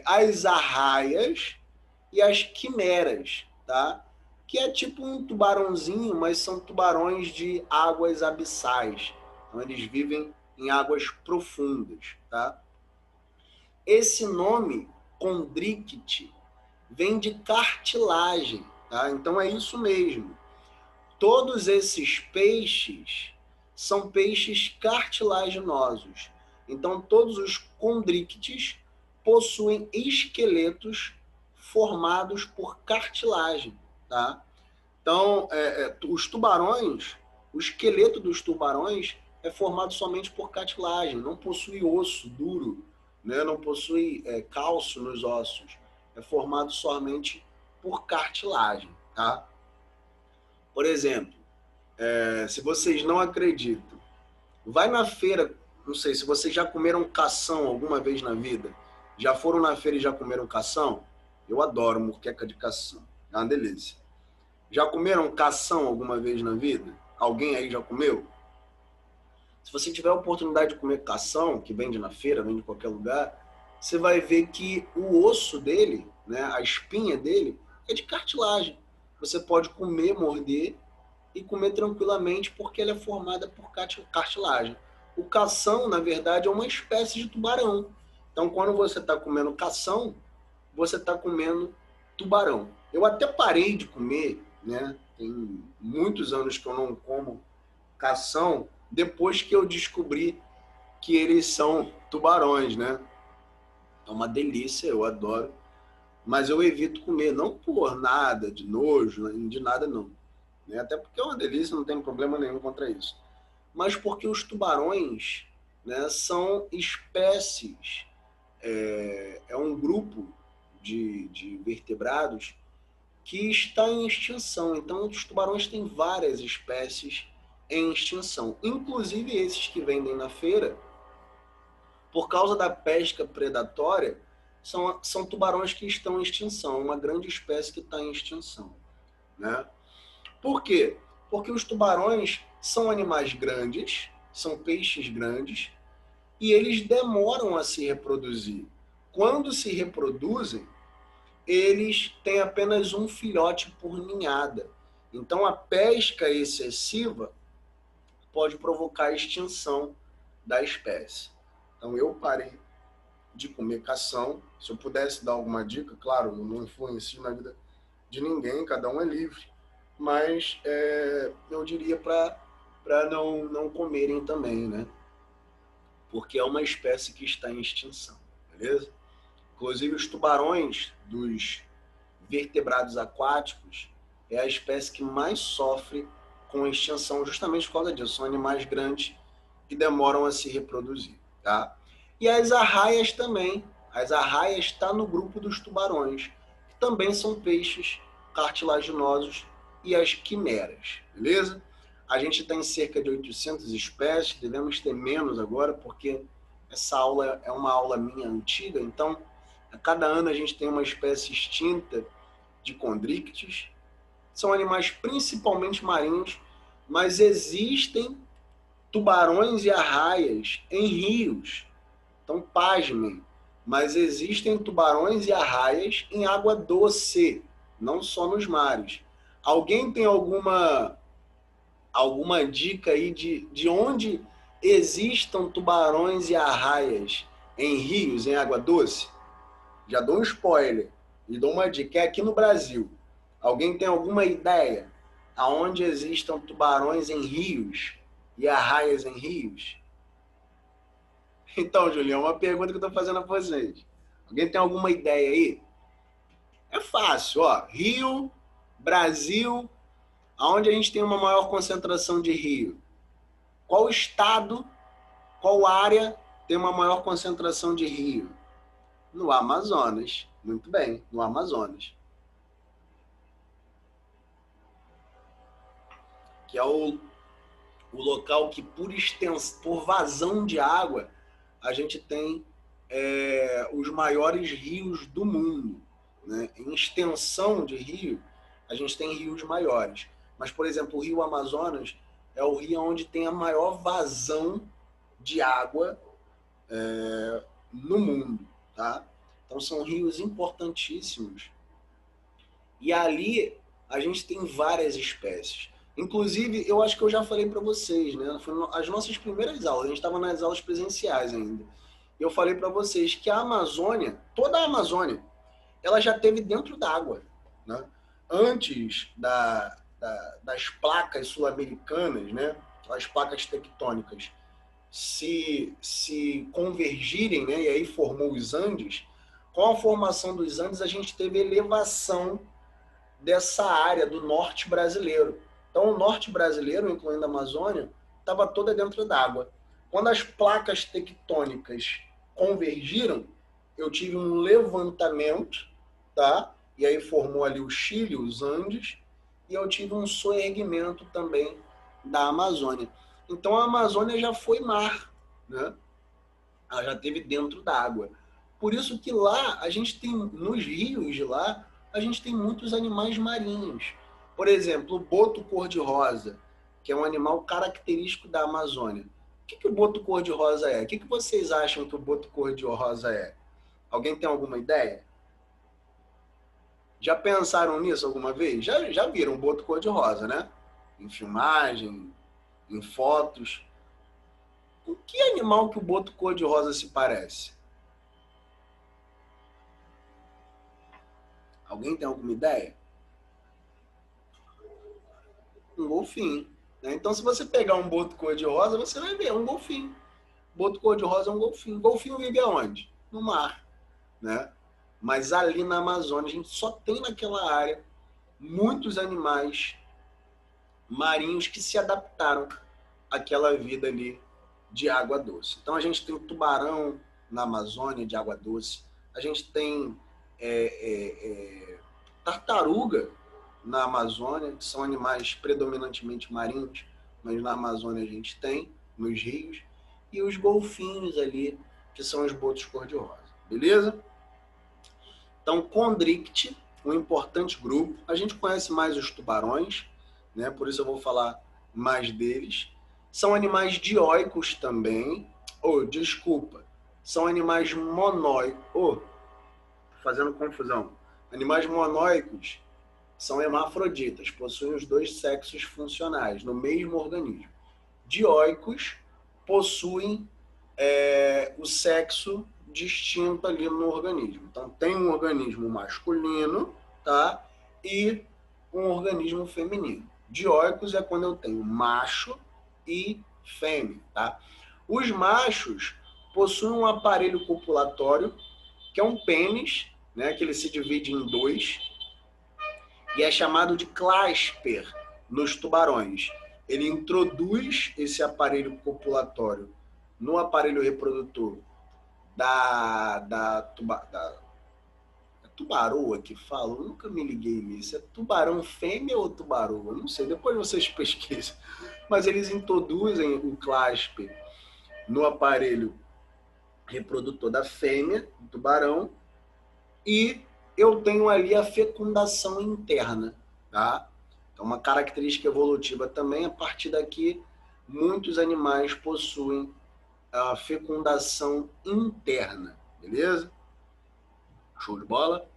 As arraias e as quimeras, tá? Que é tipo um tubarãozinho, mas são tubarões de águas abissais. Então, eles vivem em águas profundas, tá? Esse nome, condricte, vem de cartilagem, tá? Então, é isso mesmo. Todos esses peixes são peixes cartilaginosos. Então, todos os condrictes possuem esqueletos formados por cartilagem, tá? Então, os tubarões, o esqueleto dos tubarões é formado somente por cartilagem, não possui osso duro, né? Não possui cálcio nos ossos, é formado somente por cartilagem, tá? Por exemplo, se vocês não acreditam, vai na feira, não sei, se vocês já comeram cação alguma vez na vida, já foram na feira e já comeram cação? Eu adoro moqueca de cação, é uma delícia. Já comeram cação alguma vez na vida? Alguém aí já comeu? Se você tiver a oportunidade de comer cação, que vende na feira, vende em qualquer lugar, você vai ver que o osso dele, né, a espinha dele, é de cartilagem. Você pode comer, morder e comer tranquilamente porque ela é formada por cartilagem. O cação, na verdade, é uma espécie de tubarão. Então, quando você está comendo cação, você está comendo tubarão. Eu até parei de comer, né? Tem muitos anos que eu não como cação, depois que eu descobri que eles são tubarões, né? É uma delícia, eu adoro. Mas eu evito comer, não por nada de nojo, de nada não. Né? Até porque é uma delícia, não tem problema nenhum contra isso. Mas porque os tubarões, né, são espécies, é um grupo de vertebrados que está em extinção. Então, os tubarões têm várias espécies em extinção, inclusive esses que vendem na feira, por causa da pesca predatória, são tubarões que estão em extinção, uma grande espécie que está em extinção, né? Por quê? Porque os tubarões são animais grandes, são peixes grandes, e eles demoram a se reproduzir. Quando se reproduzem, eles têm apenas um filhote por ninhada. Então, a pesca excessiva pode provocar a extinção da espécie. Então, eu parei de comer cação. Se eu pudesse dar alguma dica, claro, eu não influencio na vida de ninguém, cada um é livre, mas eu diria para não comerem também, né? Porque é uma espécie que está em extinção, beleza? Inclusive, os tubarões dos vertebrados aquáticos é a espécie que mais sofre com extinção justamente por causa disso. São animais grandes que demoram a se reproduzir, tá? E as arraias também. As arraias estão no grupo dos tubarões, que também são peixes cartilaginosos, e as quimeras, beleza? A gente tem cerca de 800 espécies, devemos ter menos agora, porque essa aula é uma aula minha antiga, então a cada ano a gente tem uma espécie extinta de condrictes. São animais principalmente marinhos, mas existem tubarões e arraias em rios. Então, pasmem, mas existem tubarões e arraias em água doce, não só nos mares. Alguém tem alguma dica aí de onde existam tubarões e arraias em rios, em água doce? Já dou um spoiler e dou uma dica. É aqui no Brasil. Alguém tem alguma ideia aonde existam tubarões em rios e arraias em rios? Então, Julião, uma pergunta que eu estou fazendo a vocês. Alguém tem alguma ideia aí? É fácil, ó. Rio, Brasil, aonde a gente tem uma maior concentração de rio? Qual estado, qual área tem uma maior concentração de rio? No Amazonas. Muito bem, no Amazonas. Que é o local que, por extensão, por vazão de água, a gente tem os maiores rios do mundo. né? Em extensão de rio, a gente tem rios maiores. Mas, por exemplo, o Rio Amazonas é o rio onde tem a maior vazão de água no mundo, tá? Então são rios importantíssimos. E ali a gente tem várias espécies. Inclusive, eu acho que eu já falei para vocês, né? Foi as nossas primeiras aulas, a gente estava nas aulas presenciais ainda. Eu falei para vocês que a Amazônia, toda a Amazônia, ela já teve dentro d'água, né? Antes das placas sul-americanas, né? As placas tectônicas se convergirem, né? E aí formou os Andes. Com a formação dos Andes, a gente teve elevação dessa área do norte brasileiro. Então, o norte brasileiro, incluindo a Amazônia, estava toda dentro d'água. Quando as placas tectônicas convergiram, eu tive um levantamento, tá? E aí formou ali o Chile, os Andes, e eu tive um soerguimento também da Amazônia. Então, a Amazônia já foi mar, né? Ela já esteve dentro d'água. Por isso que lá, a gente tem, nos rios de lá, a gente tem muitos animais marinhos. Por exemplo, o boto cor-de-rosa, que é um animal característico da Amazônia. O que o boto cor-de-rosa é? O que vocês acham que o boto cor-de-rosa é? Alguém tem alguma ideia? Já pensaram nisso alguma vez? Já viram o boto cor-de-rosa, né? Em filmagem, em fotos. Com que animal que o boto cor-de-rosa se parece? Alguém tem alguma ideia? Um golfinho. Né? Então, se você pegar um boto cor-de-rosa, você vai ver um golfinho. Boto cor-de-rosa é um golfinho. Golfinho vive aonde? No mar. Né? Mas ali na Amazônia, a gente só tem naquela área muitos animais marinhos que se adaptaram àquela vida ali de água doce. Então, a gente tem o tubarão na Amazônia de água doce. A gente tem tartaruga na Amazônia, que são animais predominantemente marinhos, mas na Amazônia a gente tem, nos rios, e os golfinhos ali, que são os botos cor-de-rosa. Beleza? Então, Chondrichthyes, um importante grupo. A gente conhece mais os tubarões, né? Por isso eu vou falar mais deles. São animais dioicos também. São animais monóicos. Fazendo confusão. Animais monóicos são hermafroditas, possuem os dois sexos funcionais no mesmo organismo. Dioicos possuem o sexo distinto ali no organismo. Então, tem um organismo masculino, tá? E um organismo feminino. Dioicos é quando eu tenho macho e fêmea, tá? Os machos possuem um aparelho copulatório, que é um pênis, né? Que ele se divide em dois, e é chamado de clasper nos tubarões. Ele introduz esse aparelho copulatório no aparelho reprodutor da tubaroa que fala, eu nunca me liguei nisso, é tubarão fêmea ou tubaroa? Não sei, depois vocês pesquisam. Mas eles introduzem o clasper no aparelho reprodutor da fêmea, do tubarão, e eu tenho ali a fecundação interna, tá? Então, uma característica evolutiva também, a partir daqui, muitos animais possuem a fecundação interna, beleza? Show de bola?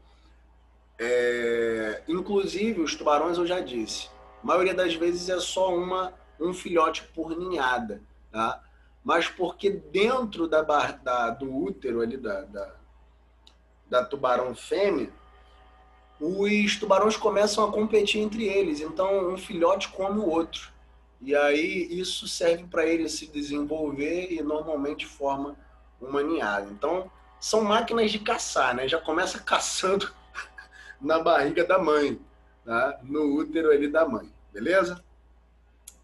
Inclusive, os tubarões, eu já disse, a maioria das vezes é só um filhote por ninhada, tá? Mas porque dentro do útero ali da tubarão fêmea, os tubarões começam a competir entre eles. Então, um filhote come o outro. E aí, isso serve para ele se desenvolver e normalmente forma uma ninhada. Então, são máquinas de caçar, né? Já começa caçando na barriga da mãe, tá? No útero ali da mãe, beleza?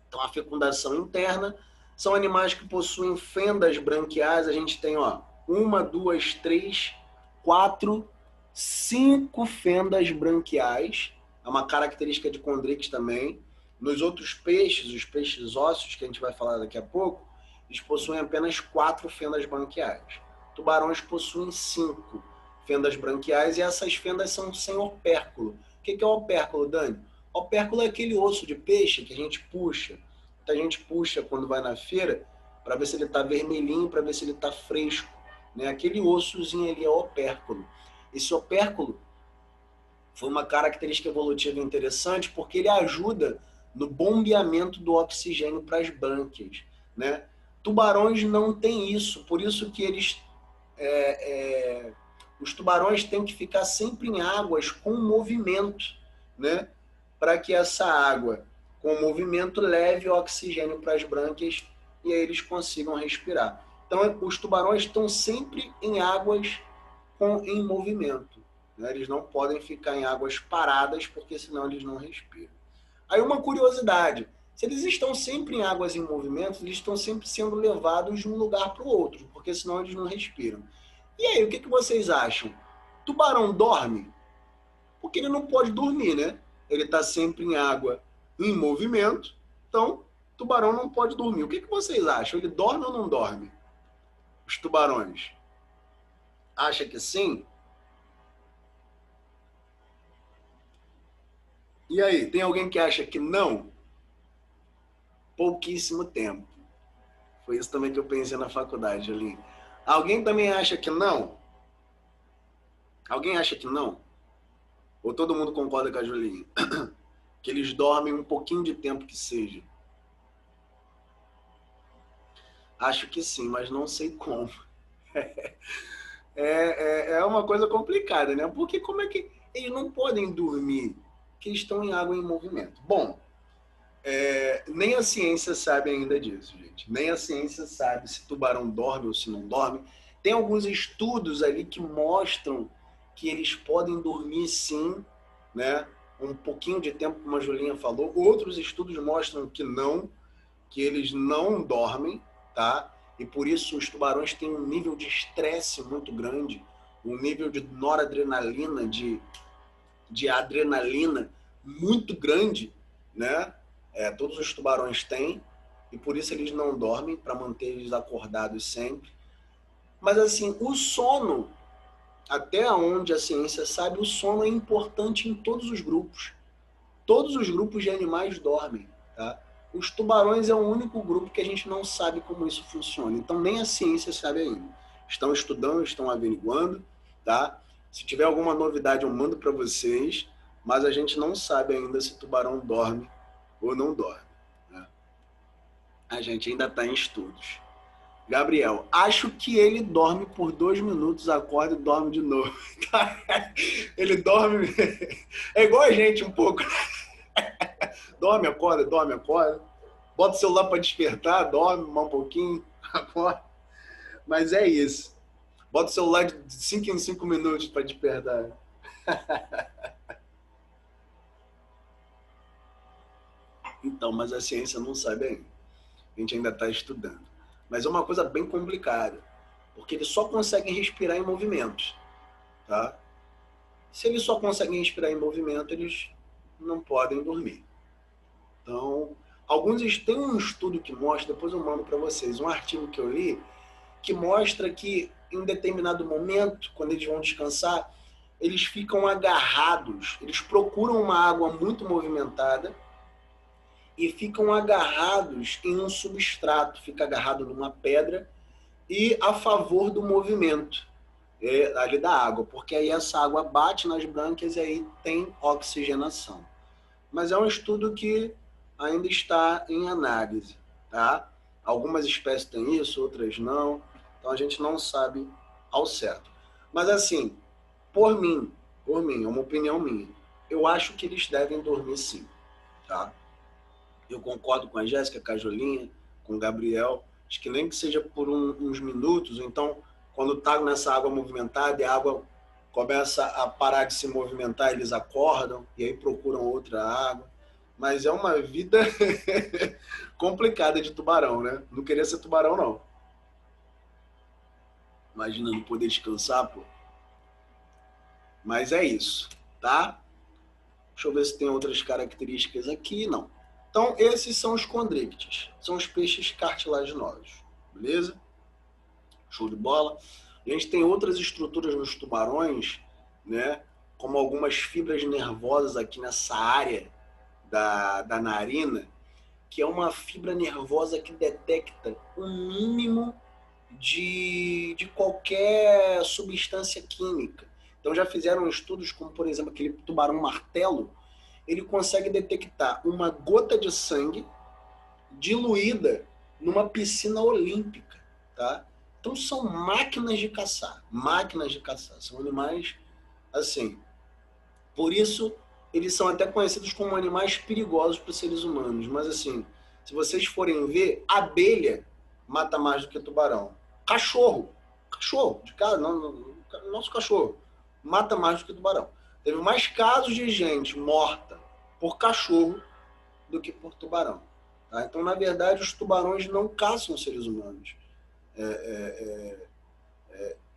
Então, a fecundação interna são animais que possuem fendas branquiais. A gente tem, ó, 1, 2, 3, 4, 5 fendas branquiais. É uma característica de Chondrichthyes também. Nos outros peixes, os peixes ósseos, que a gente vai falar daqui a pouco, eles possuem apenas 4 fendas branquiais. Tubarões possuem 5 fendas branquiais, e essas fendas são sem opérculo. O que é o opérculo, Dani? Opérculo é aquele osso de peixe que a gente puxa. A gente puxa quando vai na feira para ver se ele está vermelhinho, para ver se ele está fresco. Né? Aquele ossozinho ali é o opérculo. Esse opérculo foi uma característica evolutiva interessante porque ele ajuda no bombeamento do oxigênio para as brânquias. Né? Tubarões não têm isso, por isso que eles... os tubarões têm que ficar sempre em águas com movimento, né? Para que essa água com movimento leve oxigênio para as brânquias e aí eles consigam respirar. Então, os tubarões estão sempre em águas em movimento. Né? Eles não podem ficar em águas paradas, porque senão eles não respiram. Aí uma curiosidade, se eles estão sempre em águas em movimento, eles estão sempre sendo levados de um lugar para o outro, porque senão eles não respiram. E aí, o que vocês acham? Tubarão dorme? Porque ele não pode dormir, né? Ele está sempre em água em movimento, então tubarão não pode dormir. O que vocês acham? Ele dorme ou não dorme? Os tubarões? Acha que sim? E aí, tem alguém que acha que não? Pouquíssimo tempo. Foi isso também que eu pensei na faculdade, ali. Alguém também acha que não? Alguém acha que não? Ou todo mundo concorda com a Julinha? Que eles dormem um pouquinho de tempo que seja. Acho que sim, mas não sei como. É uma coisa complicada, né? Porque como é que eles não podem dormir? Que estão em água em movimento. Bom, nem a ciência sabe ainda disso, gente. Nem a ciência sabe se tubarão dorme ou se não dorme. Tem alguns estudos ali que mostram que eles podem dormir sim, né? Um pouquinho de tempo, como a Julinha falou. Outros estudos mostram que eles não dormem, tá? E por isso os tubarões têm um nível de estresse muito grande, um nível de noradrenalina, de adrenalina muito grande, né? Todos os tubarões têm, e por isso eles não dormem, para manter eles acordados sempre. Mas assim, o sono, até onde a ciência sabe, o sono é importante em todos os grupos. Todos os grupos de animais dormem, tá? Os tubarões é o único grupo que a gente não sabe como isso funciona. Então nem a ciência sabe ainda. Estão estudando, estão averiguando, tá? Se tiver alguma novidade eu mando para vocês, mas a gente não sabe ainda se tubarão dorme ou não dorme. Né? A gente ainda está em estudos. Gabriel, acho que ele dorme por 2 minutos, acorda e dorme de novo. Ele dorme... É igual a gente um pouco. Dorme, acorda, dorme, acorda. Bota o celular para despertar, dorme mais um pouquinho, acorda. Mas é isso. Bota o celular de 5 em 5 minutos para despertar. Então, mas a ciência não sabe ainda. A gente ainda está estudando. Mas é uma coisa bem complicada, porque eles só conseguem respirar em movimentos, tá? Se eles só conseguem respirar em movimento, eles não podem dormir. Então, tem um estudo que mostra, depois eu mando para vocês, um artigo que eu li, que mostra que em determinado momento, quando eles vão descansar, eles ficam agarrados, eles procuram uma água muito movimentada e ficam agarrados em um substrato, fica agarrado numa pedra e a favor do movimento ali da água, porque aí essa água bate nas brânquias e aí tem oxigenação. Mas é um estudo que ainda está em análise, tá? Algumas espécies têm isso, outras não, então a gente não sabe ao certo. Mas assim, por mim, é uma opinião minha, eu acho que eles devem dormir sim, tá? Eu concordo com a Jéssica, com a Jolinha, com o Gabriel, acho que nem que seja por uns minutos, então, quando está nessa água movimentada e a água começa a parar de se movimentar, eles acordam e aí procuram outra água. Mas é uma vida complicada de tubarão, né? Não queria ser tubarão, não. Imagina não poder descansar, pô. Mas é isso, tá? Deixa eu ver se tem outras características aqui. Não. Então, esses são os condrictes. São os peixes cartilaginosos. Beleza? Show de bola. A gente tem outras estruturas nos tubarões, né? Como algumas fibras nervosas aqui nessa área da narina, que é uma fibra nervosa que detecta o mínimo de qualquer substância química. Então já fizeram estudos como, por exemplo, aquele tubarão martelo, ele consegue detectar uma gota de sangue diluída numa piscina olímpica, tá? Então são máquinas de caçar, são animais assim. Por isso eles são até conhecidos como animais perigosos para os seres humanos, mas assim, se vocês forem ver, abelha mata mais do que tubarão. Cachorro de casa, nosso cachorro mata mais do que tubarão. Teve mais casos de gente morta por cachorro do que por tubarão. Tá? Então, na verdade, os tubarões não caçam seres humanos.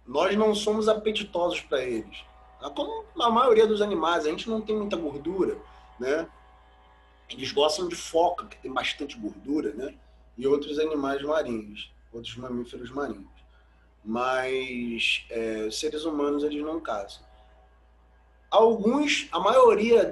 Nós não somos apetitosos para eles. Tá? Como a maioria dos animais, a gente não tem muita gordura, né? Eles gostam de foca, que tem bastante gordura, né? E outros animais marinhos, outros mamíferos marinhos. Mas seres humanos eles não caçam. A maioria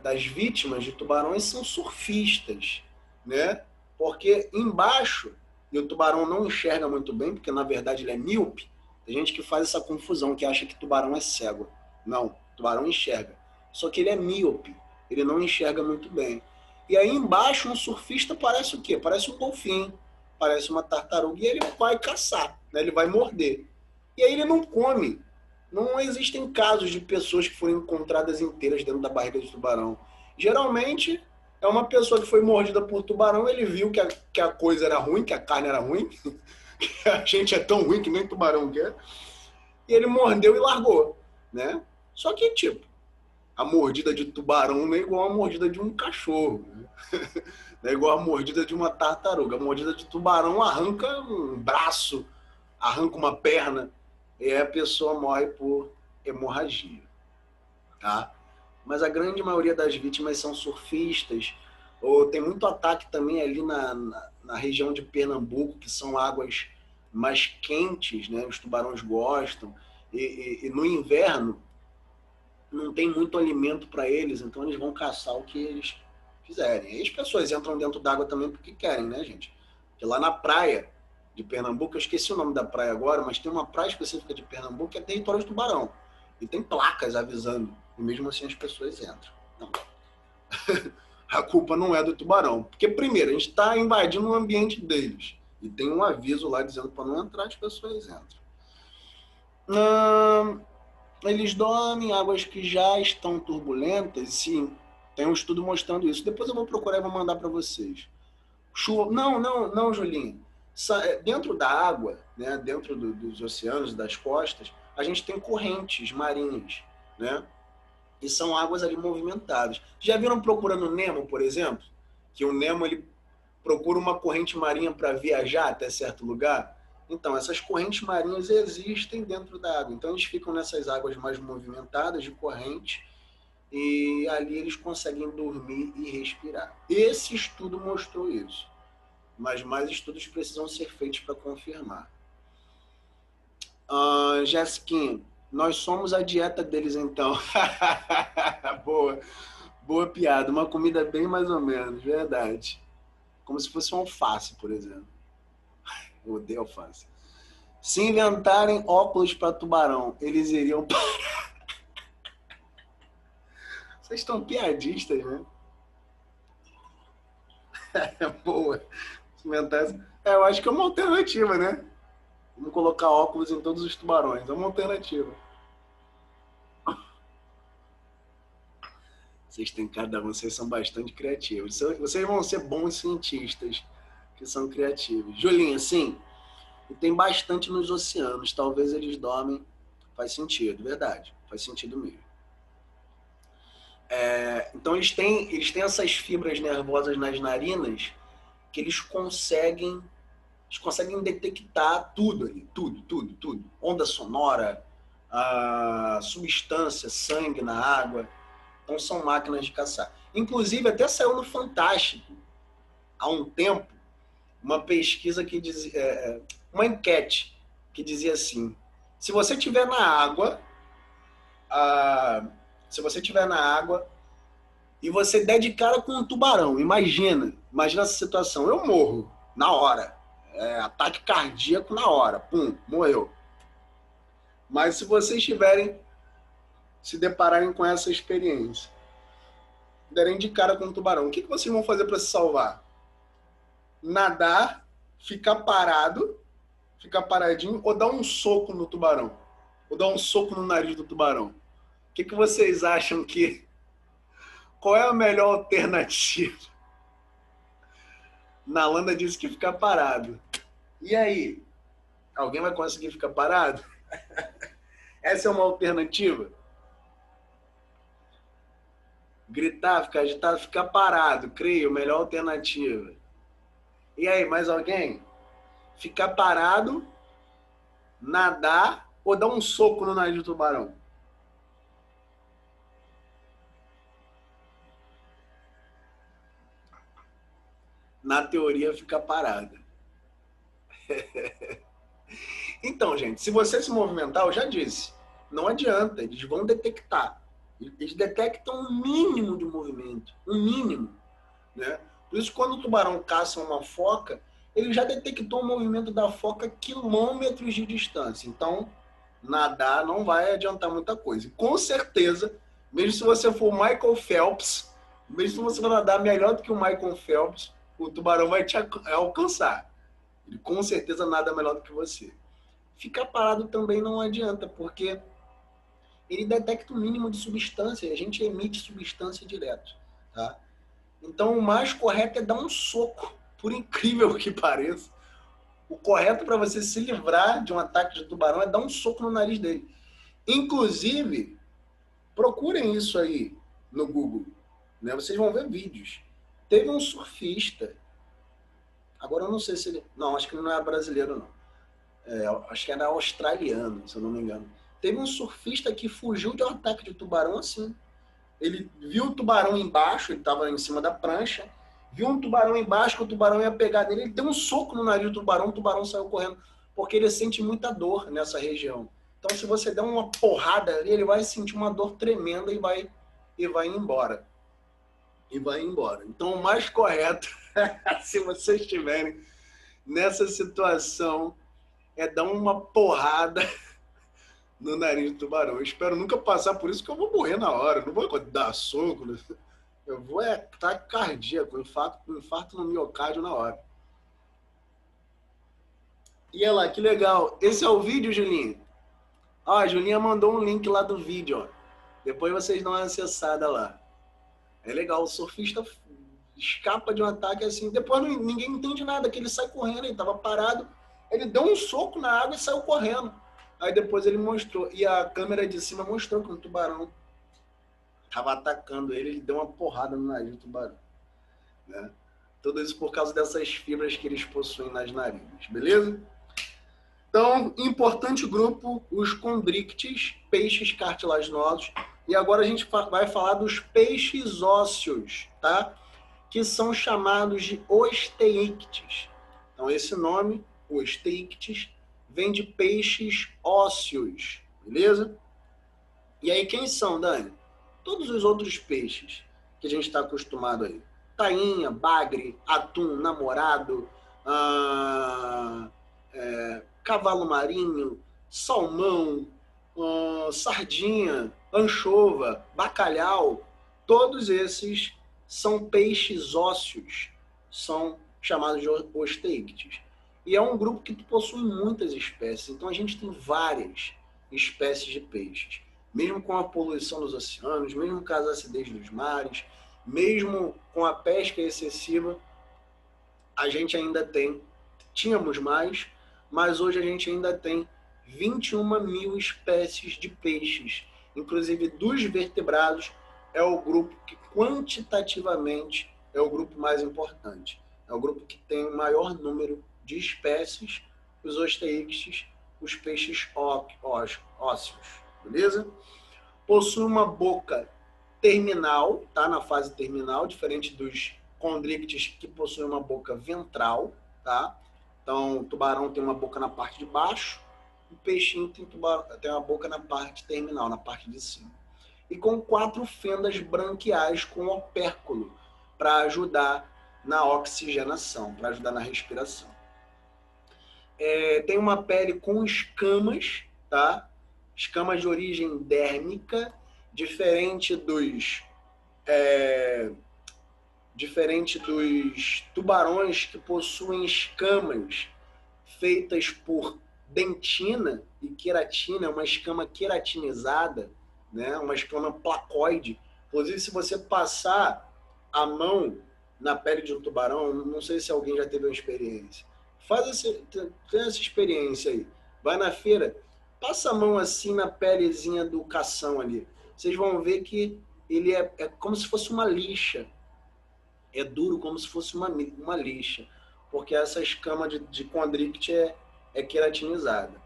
das vítimas de tubarões são surfistas, né? Porque embaixo, e o tubarão não enxerga muito bem, porque na verdade ele é míope. Tem gente que faz essa confusão, que acha que tubarão é cego. Não, tubarão enxerga. Só que ele é míope, ele não enxerga muito bem. E aí embaixo um surfista parece o quê? Parece um golfinho, parece uma tartaruga, e ele vai caçar, né? Ele vai morder. E aí ele não come. Não existem casos de pessoas que foram encontradas inteiras dentro da barriga de tubarão. Geralmente é uma pessoa que foi mordida por tubarão, ele viu que a coisa era ruim, que a carne era ruim, que a gente é tão ruim que nem tubarão quer, e ele mordeu e largou, né? Só que, tipo, a mordida de tubarão não é igual a mordida de um cachorro, né? Não é igual a mordida de uma tartaruga. A mordida de tubarão arranca um braço, arranca uma perna, e aí a pessoa morre por hemorragia, tá? Mas a grande maioria das vítimas são surfistas, ou tem muito ataque também ali na região de Pernambuco, que são águas mais quentes, né? Os tubarões gostam, e no inverno não tem muito alimento para eles, então eles vão caçar o que eles quiserem. E as pessoas entram dentro d'água também porque querem, né, gente? Porque lá na praia de Pernambuco, eu esqueci o nome da praia agora, mas tem uma praia específica de Pernambuco que é território de tubarão. E tem placas avisando. E mesmo assim as pessoas entram. Não. A culpa não é do tubarão. Porque, primeiro, a gente está invadindo o ambiente deles. E tem um aviso lá dizendo para não entrar, as pessoas entram. Eles dormem em águas que já estão turbulentas, sim. Tem um estudo mostrando isso. Depois eu vou procurar e vou mandar para vocês. Chuva. Não, Julinho. Dentro da água, né, dentro dos oceanos, das costas, a gente tem correntes marinhas, né? E são águas ali movimentadas. Já viram Procurando Nemo, por exemplo? Que o Nemo ele procura uma corrente marinha para viajar até certo lugar? Então, essas correntes marinhas existem dentro da água. Então, eles ficam nessas águas mais movimentadas de corrente e ali eles conseguem dormir e respirar. Esse estudo mostrou isso. Mas mais estudos precisam ser feitos para confirmar. Jessiquinha, nós somos a dieta deles então. Boa piada. Uma comida bem mais ou menos, verdade. Como se fosse um alface, por exemplo. Eu odeio alface. Se inventarem óculos para tubarão, eles iriam... Vocês estão piadistas, né? Boa. Eu acho que é uma alternativa, né? Vamos colocar óculos em todos os tubarões. É uma alternativa. Vocês são bastante criativos. Vocês vão ser bons cientistas que são criativos. Julinha, sim. E tem bastante nos oceanos. Talvez eles dormem. Faz sentido, verdade. Faz sentido mesmo. Então eles têm essas fibras nervosas nas narinas que eles conseguem detectar tudo ali, tudo. Onda sonora, a substância, sangue na água. Então são máquinas de caçar. Inclusive até saiu no Fantástico há um tempo uma pesquisa que dizia, uma enquete que dizia assim: Se você estiver na água, se você estiver na água e você der de cara com um tubarão, imagina essa situação, eu morro na hora, ataque cardíaco na hora, pum, morreu. Mas se vocês se depararem com essa experiência, derem de cara com um tubarão, o que vocês vão fazer para se salvar? Nadar, ficar paradinho, ou dar um soco no tubarão? Ou dar um soco no nariz do tubarão? O que vocês acham que... Qual é a melhor alternativa? Nalanda disse que ficar parado. E aí? Alguém vai conseguir ficar parado? Essa é uma alternativa? Gritar, ficar agitado, ficar parado, creio, melhor alternativa. E aí, mais alguém? Ficar parado, nadar ou dar um soco no nariz do tubarão? Na teoria, ficar parado. Então, gente, se você se movimentar, eu já disse, não adianta, eles vão detectar. Eles detectam um mínimo de movimento, um mínimo, né? Por isso, quando o tubarão caça uma foca, ele já detectou o movimento da foca a quilômetros de distância. Então, nadar não vai adiantar muita coisa. Com certeza, mesmo se você for o Michael Phelps, mesmo se você nadar melhor do que o Michael Phelps, o tubarão vai te alcançar. Ele com certeza nada melhor do que você. Ficar parado também não adianta, porque ele detecta o mínimo de substância, e a gente emite substância direto, tá? Então, o mais correto é dar um soco, por incrível que pareça. O correto para você se livrar de um ataque de tubarão é dar um soco no nariz dele. Inclusive, procurem isso aí no Google, né? Vocês vão ver vídeos. Teve um surfista, agora eu não sei se ele... Não, acho que ele não era brasileiro, não. Acho que era australiano, se eu não me engano. Teve um surfista que fugiu de um ataque de tubarão assim. Ele viu o tubarão embaixo, ele estava em cima da prancha, viu um tubarão embaixo, que o tubarão ia pegar nele, ele deu um soco no nariz do tubarão, o tubarão saiu correndo, porque ele sente muita dor nessa região. Então, se você der uma porrada ali, ele vai sentir uma dor tremenda e vai embora. E vai embora. Então, o mais correto, se vocês estiverem nessa situação, é dar uma porrada no nariz do tubarão. Eu espero nunca passar por isso, que eu vou morrer na hora. Não vou dar soco. Eu vou ataque cardíaco, infarto no miocárdio na hora. E olha lá, que legal. Esse é o vídeo, Julinha? Ó, a Julinha mandou um link lá do vídeo, ó. Depois vocês dão uma acessada lá. É legal, o surfista escapa de um ataque assim, depois ninguém entende nada, que ele sai correndo, ele estava parado, ele deu um soco na água e saiu correndo. Aí depois ele mostrou, e a câmera de cima mostrou que um tubarão estava atacando ele, ele deu uma porrada no nariz do tubarão, né? Tudo isso por causa dessas fibras que eles possuem nas narinas, beleza? Então, importante grupo, os condrictes, peixes cartilaginosos. E agora a gente vai falar dos peixes ósseos, tá? Que são chamados de osteíctes. Então, esse nome, osteíctes, vem de peixes ósseos, beleza? E aí, quem são, Dani? Todos os outros peixes que a gente está acostumado aí. Tainha, bagre, atum, namorado, cavalo marinho, salmão, sardinha, anchova, bacalhau, todos esses são peixes ósseos, são chamados de osteíctes. E é um grupo que possui muitas espécies, então a gente tem várias espécies de peixes. Mesmo com a poluição dos oceanos, mesmo com as acidez dos mares, mesmo com a pesca excessiva, a gente ainda tínhamos mais, mas hoje a gente ainda tem 21 mil espécies de peixes. Inclusive, dos vertebrados, é o grupo que quantitativamente é o grupo mais importante. É o grupo que tem o maior número de espécies, os osteíctes, os peixes ósseos, beleza? Possui uma boca terminal, tá? Na fase terminal, diferente dos condrictes que possuem uma boca ventral, tá? Então, o tubarão tem uma boca na parte de baixo, o peixinho tem uma boca na parte terminal, na parte de cima. E com 4 fendas branquiais com opérculo, para ajudar na oxigenação, para ajudar na respiração. Tem uma pele com escamas, tá? Escamas de origem dérmica, diferente dos tubarões que possuem escamas feitas por dentina e queratina, uma escama queratinizada, né? Uma escama placoide. Inclusive, se você passar a mão na pele de um tubarão, não sei se alguém já teve uma experiência, tem essa experiência aí. Vai na feira, passa a mão assim na pelezinha do cação ali. Vocês vão ver que ele é como se fosse uma lixa. É duro como se fosse uma lixa, porque essa escama de condrict é queratinizada.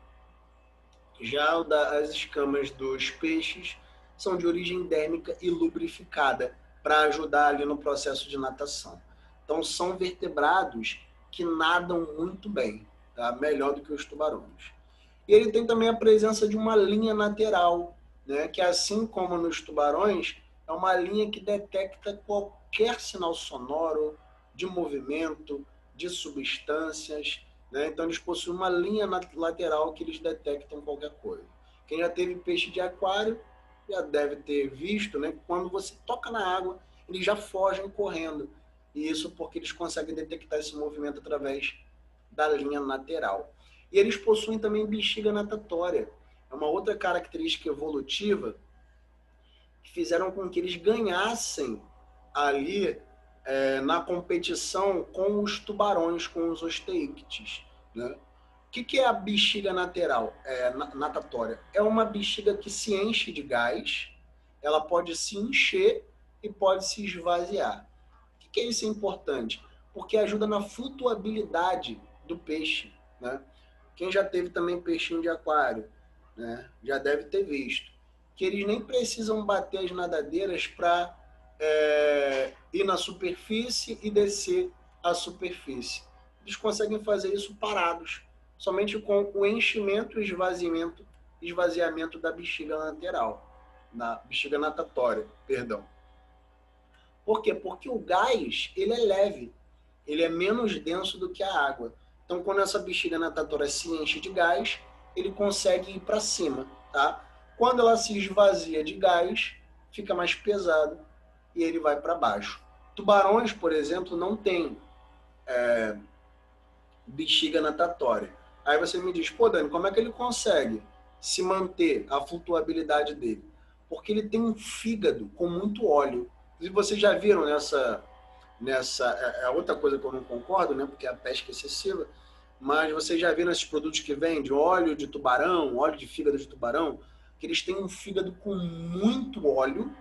Já as escamas dos peixes são de origem dérmica e lubrificada, para ajudar ali no processo de natação. Então, são vertebrados que nadam muito bem, tá? Melhor do que os tubarões. E ele tem também a presença de uma linha lateral, né? Que assim como nos tubarões, é uma linha que detecta qualquer sinal sonoro, de movimento, de substâncias, né? Então, eles possuem uma linha lateral que eles detectam qualquer coisa. Quem já teve peixe de aquário já deve ter visto, né? Quando você toca na água, eles já fogem correndo. E isso porque eles conseguem detectar esse movimento através da linha lateral. E eles possuem também bexiga natatória. É uma outra característica evolutiva que fizeram com que eles ganhassem ali na competição com os tubarões, com os osteíctides, né? O que é a bexiga natatória? É uma bexiga que se enche de gás, ela pode se encher e pode se esvaziar. O que é isso importante? Porque ajuda na flutuabilidade do peixe, né? Quem já teve também peixinho de aquário, né, já deve ter visto que eles nem precisam bater as nadadeiras para ir na superfície e descer a superfície. Eles conseguem fazer isso parados, somente com o enchimento e esvaziamento da bexiga lateral, na bexiga natatória, perdão. Por quê? Porque o gás, ele é leve, ele é menos denso do que a água. Então, quando essa bexiga natatória se enche de gás, ele consegue ir para cima, tá? Quando ela se esvazia de gás, fica mais pesado e ele vai para baixo. Tubarões, por exemplo, não têm bexiga natatória. Aí você me diz, pô, Dani, como é que ele consegue se manter a flutuabilidade dele? Porque ele tem um fígado com muito óleo. E vocês já viram nessa outra coisa que eu não concordo, né? Porque é a pesca excessiva, mas vocês já viram esses produtos que vendem óleo de tubarão, óleo de fígado de tubarão, que eles têm um fígado com muito óleo,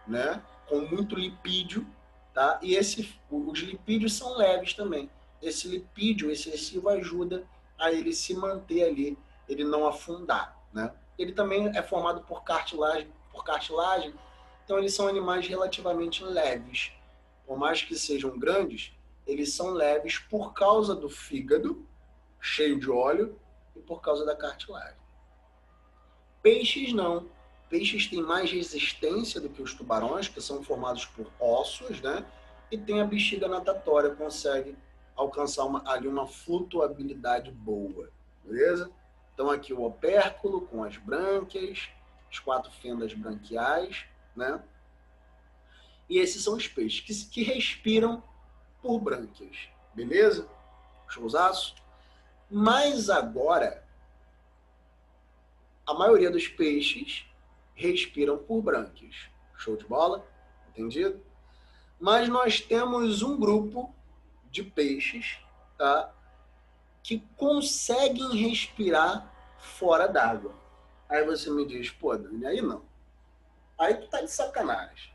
né? Com muito lipídio, tá? E os lipídios são leves também. Esse lipídio excessivo ajuda a ele se manter ali, ele não afundar, né? Ele também é formado por cartilagem, então eles são animais relativamente leves. Por mais que sejam grandes, eles são leves por causa do fígado, cheio de óleo, e por causa da cartilagem. Peixes não. Peixes têm mais resistência do que os tubarões, que são formados por ossos, né? E tem a bexiga natatória, consegue alcançar ali uma flutuabilidade boa, beleza? Então aqui o opérculo com as brânquias, as 4 fendas branquiais, né? E esses são os peixes que respiram por brânquias, beleza? Showzaço? Mas agora, a maioria dos peixes respiram por brânquias. Show de bola? Entendido? Mas nós temos um grupo de peixes, tá, que conseguem respirar fora d'água. Aí você me diz, pô, Dani, aí não. Aí tu tá de sacanagem.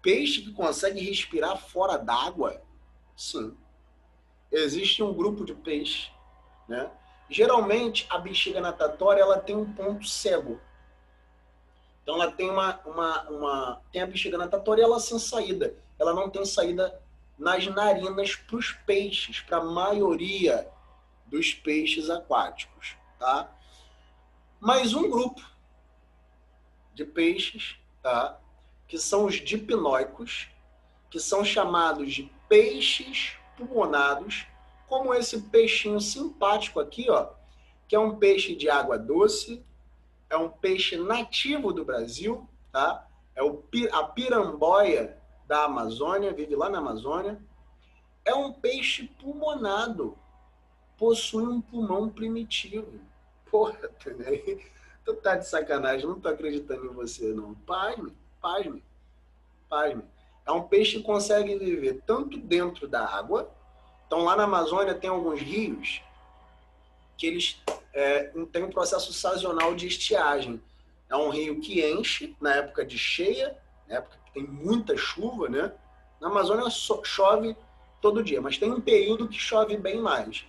Peixe que consegue respirar fora d'água? Sim. Existe um grupo de peixes, né? Geralmente, a bexiga natatória ela tem um ponto cego. Então, ela tem tem a bexiga natatória e ela sem saída. Ela não tem saída nas narinas para os peixes, para a maioria dos peixes aquáticos, tá? mais um grupo de peixes, tá? Que são os dipnóicos, que são chamados de peixes pulmonados, como esse peixinho simpático aqui, ó, que é um peixe de água doce, é um peixe nativo do Brasil, tá? É a piramboia da Amazônia, vive lá na Amazônia. É um peixe pulmonado, possui um pulmão primitivo. Porra, tu tá de sacanagem, não tô acreditando em você, não. Pasme, pasme, pasme. É um peixe que consegue viver tanto dentro da água, então lá na Amazônia tem alguns rios que eles têm um processo sazonal de estiagem. É um rio que enche na época de cheia, na época que tem muita chuva, né? Na Amazônia chove todo dia, mas tem um período que chove bem mais.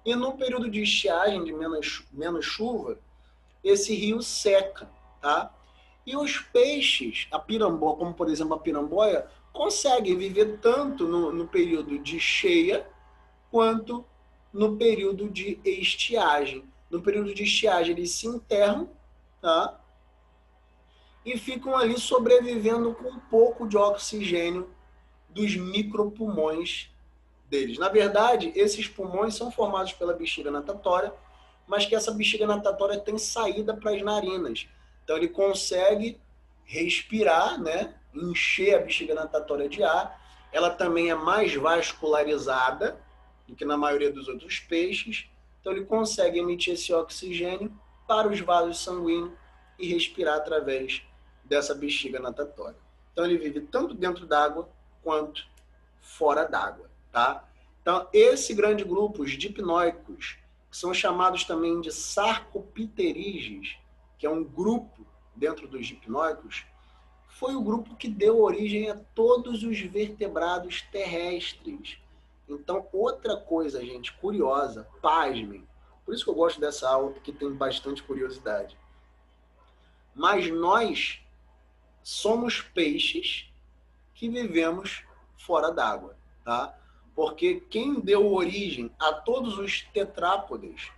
E no período de estiagem, de menos chuva, esse rio seca, tá? E os peixes, a piramboia, como por exemplo a piramboia, conseguem viver tanto no período de cheia quanto no período de estiagem. No período de estiagem eles se enterram, tá? E ficam ali sobrevivendo com um pouco de oxigênio dos micropulmões deles. Na verdade, esses pulmões são formados pela bexiga natatória, mas que essa bexiga natatória tem saída para as narinas. Então ele consegue respirar, né? Encher a bexiga natatória de ar. Ela também é mais vascularizada do que na maioria dos outros peixes. Então ele consegue emitir esse oxigênio para os vasos sanguíneos e respirar através dessa bexiga natatória. Então ele vive tanto dentro d'água quanto fora d'água, tá? Então esse grande grupo, os dipnóicos, que são chamados também de sarcopterígeos, que é um grupo dentro dos dipnóicos, foi o grupo que deu origem a todos os vertebrados terrestres. Então, outra coisa, gente, curiosa, pasmem, por isso que eu gosto dessa aula, porque tem bastante curiosidade. Mas nós somos peixes que vivemos fora d'água, tá? Porque quem deu origem a todos os tetrápodes,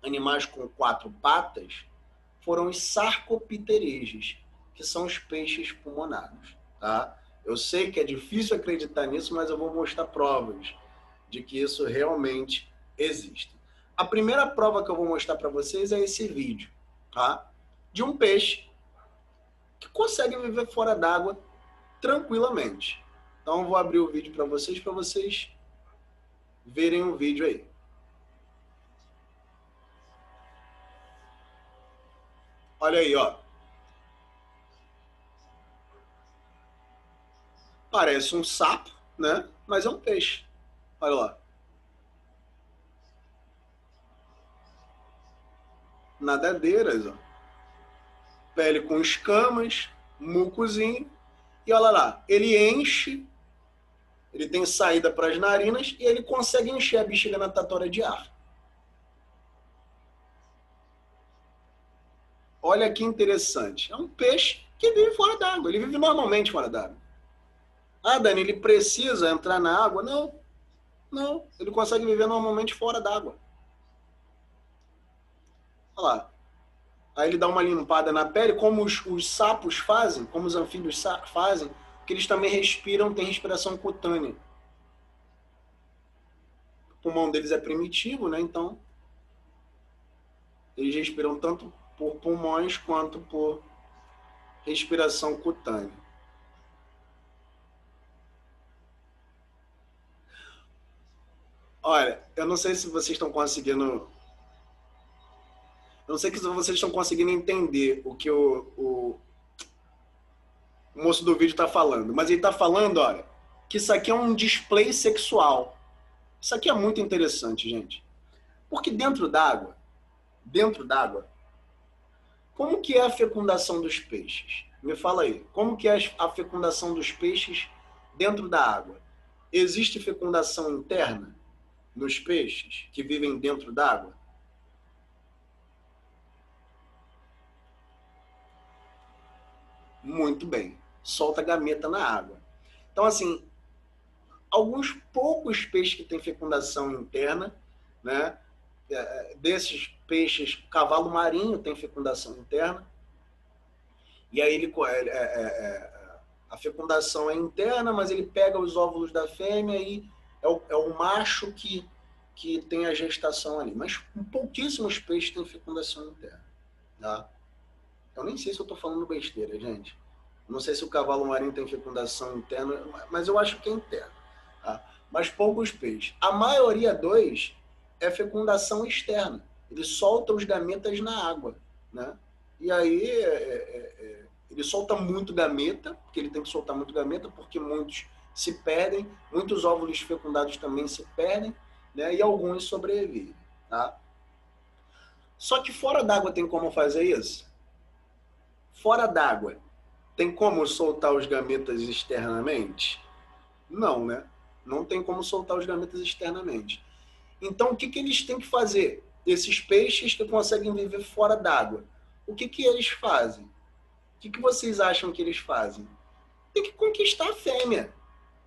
animais com 4 patas, foram os sarcopterígeos, que são os peixes pulmonados, tá? Eu sei que é difícil acreditar nisso, mas eu vou mostrar provas de que isso realmente existe. A primeira prova que eu vou mostrar para vocês é esse vídeo, tá? De um peixe que consegue viver fora d'água tranquilamente. Então eu vou abrir o vídeo para vocês verem o vídeo aí. Olha aí, ó. Parece um sapo, né? Mas é um peixe. Olha lá. Nadadeiras, ó. Pele com escamas, mucozinho. E olha lá, ele enche, ele tem saída para as narinas e ele consegue encher a bexiga natatória de ar. Olha que interessante. É um peixe que vive fora d'água. Ele vive normalmente fora d'água. Ah, Dani, ele precisa entrar na água? Não, não. Ele consegue viver normalmente fora d'água. Olha lá. Aí ele dá uma limpada na pele, como os sapos fazem, como os anfíbios fazem, que eles também respiram, têm respiração cutânea. O pulmão deles é primitivo, né? Então, eles respiram tanto por pulmões quanto por respiração cutânea. Olha, eu não sei se vocês estão conseguindo... Eu não sei se vocês estão conseguindo entender o que o moço do vídeo está falando, mas ele está falando, olha, que isso aqui é um display sexual. Isso aqui é muito interessante, gente. Porque dentro d'água, como que é a fecundação dos peixes? Me fala aí, como que é a fecundação dos peixes dentro da água? Existe fecundação interna nos peixes que vivem dentro d'água? Muito bem. Solta a gameta na água. Então, assim, alguns poucos peixes que têm fecundação interna, né? desses peixes, cavalo marinho tem fecundação interna, e aí a fecundação é interna, mas ele pega os óvulos da fêmea e é o macho que tem a gestação ali. Mas pouquíssimos peixes têm fecundação interna. Tá? Eu nem sei se eu estou falando besteira, gente. Não sei se o cavalo marinho tem fecundação interna, mas eu acho que é interna. Tá? Mas poucos peixes. A maioria é fecundação externa. Ele solta os gametas na água. Né? E aí ele solta muito gameta, porque ele tem que soltar muito gameta, porque muitos se perdem, muitos óvulos fecundados também se perdem, né? E alguns sobrevivem. Tá? Só que fora d'água tem como fazer isso? Fora d'água tem como soltar os gametas externamente? Não, né? Não tem como soltar os gametas externamente. Então, o que eles têm que fazer? Esses peixes que conseguem viver fora d'água, o que eles fazem? O que vocês acham que eles fazem? Tem que conquistar a fêmea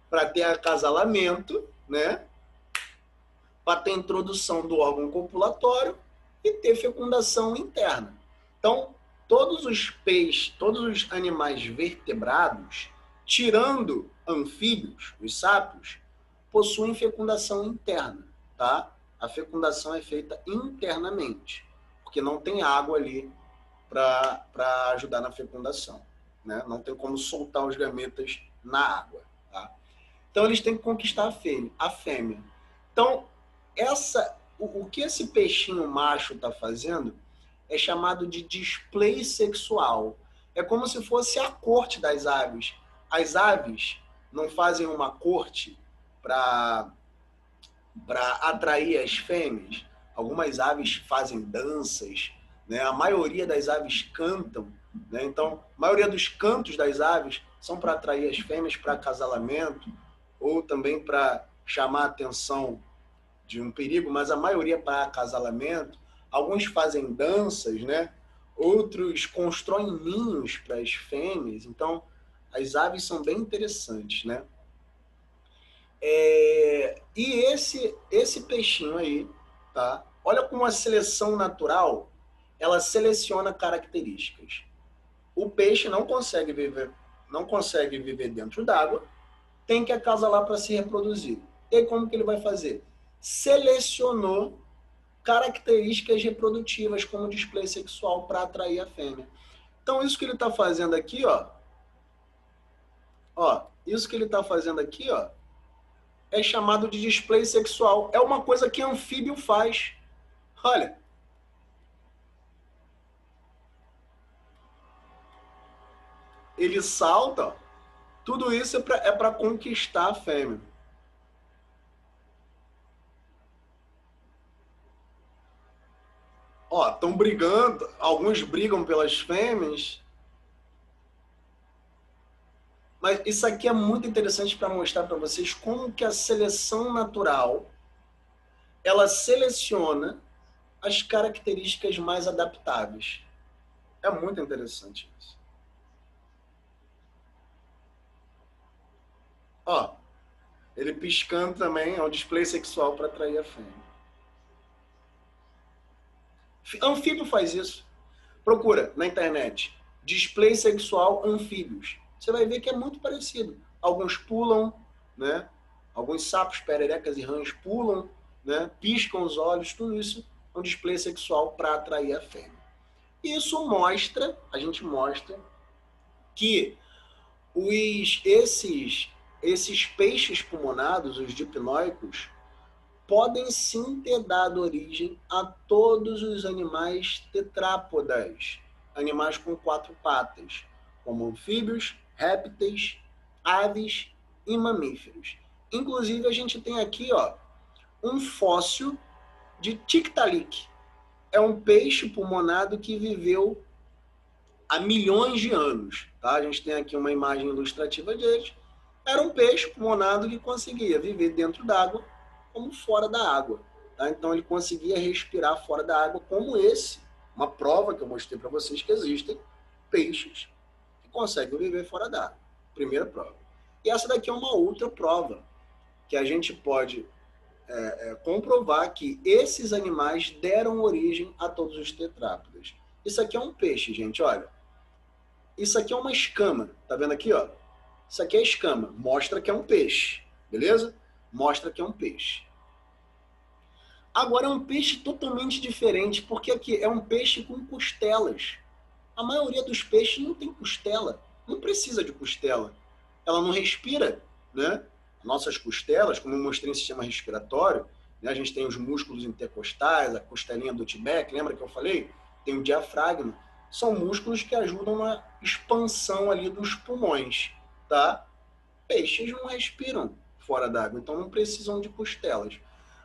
para ter acasalamento, né? Para ter introdução do órgão copulatório e ter fecundação interna. Então, todos os peixes, todos os animais vertebrados, tirando anfíbios, os sápios, possuem fecundação interna, tá? A fecundação é feita internamente, porque não tem água ali para ajudar na fecundação, né? Não tem como soltar os gametas na água, tá? Então eles têm que conquistar a fêmea. Então o que esse peixinho macho está fazendo é chamado de display sexual. É como se fosse a corte das aves. As aves não fazem uma corte para atrair as fêmeas. Algumas aves fazem danças, né? A maioria das aves cantam, né? Então, a maioria dos cantos das aves são para atrair as fêmeas para acasalamento ou também para chamar a atenção de um perigo, mas a maioria para acasalamento. Alguns fazem danças, né? Outros constroem ninhos para as fêmeas. Então, as aves são bem interessantes, né? E esse peixinho aí, tá? Olha como a seleção natural, ela seleciona características. O peixe não consegue viver dentro d'água, tem que acasalar para se reproduzir. E aí, como que ele vai fazer? Selecionou características reprodutivas como display sexual para atrair a fêmea. Então, isso que ele está fazendo aqui, isso que ele está fazendo aqui, é chamado de display sexual. É uma coisa que anfíbio faz. Olha. Ele salta, tudo isso é para conquistar a fêmea. Estão brigando, alguns brigam pelas fêmeas. Mas isso aqui é muito interessante para mostrar para vocês como que a seleção natural, ela seleciona as características mais adaptáveis. É muito interessante isso. Ele piscando também é um display sexual para atrair a fêmea. Anfíbio faz isso. Procura na internet display sexual anfíbios. Você vai ver que é muito parecido. Alguns pulam, né? Alguns sapos, pererecas e rãs pulam, né? Piscam os olhos, tudo isso é um display sexual para atrair a fêmea. Isso a gente mostra que esses peixes pulmonados, os dipnóicos, podem sim ter dado origem a todos os animais tetrápodas, animais com 4 patas, como anfíbios, répteis, aves e mamíferos. Inclusive, a gente tem aqui um fóssil de Tiktaalik. É um peixe pulmonado que viveu há milhões de anos. Tá? A gente tem aqui uma imagem ilustrativa deles. Era um peixe pulmonado que conseguia viver dentro d'água como fora da água. Tá? Então, ele conseguia respirar fora da água como esse. Uma prova que eu mostrei para vocês que existem peixes que conseguem viver fora da água. Primeira prova. E essa daqui é uma outra prova que a gente pode comprovar que esses animais deram origem a todos os tetrápodes. Isso aqui é um peixe, gente, olha. Isso aqui é uma escama, tá vendo aqui, ó? Isso aqui é escama, mostra que é um peixe, beleza? Mostra que é um peixe. Agora é um peixe totalmente diferente, porque aqui é um peixe com costelas. A maioria dos peixes não tem costela, não precisa de costela. Ela não respira, né? Nossas costelas, como eu mostrei em sistema respiratório, né? A gente tem os músculos intercostais, a costelinha do Tibete, lembra que eu falei? Tem o diafragma. São músculos que ajudam na expansão ali dos pulmões, tá? Peixes não respiram fora d'água, então não precisam de costelas.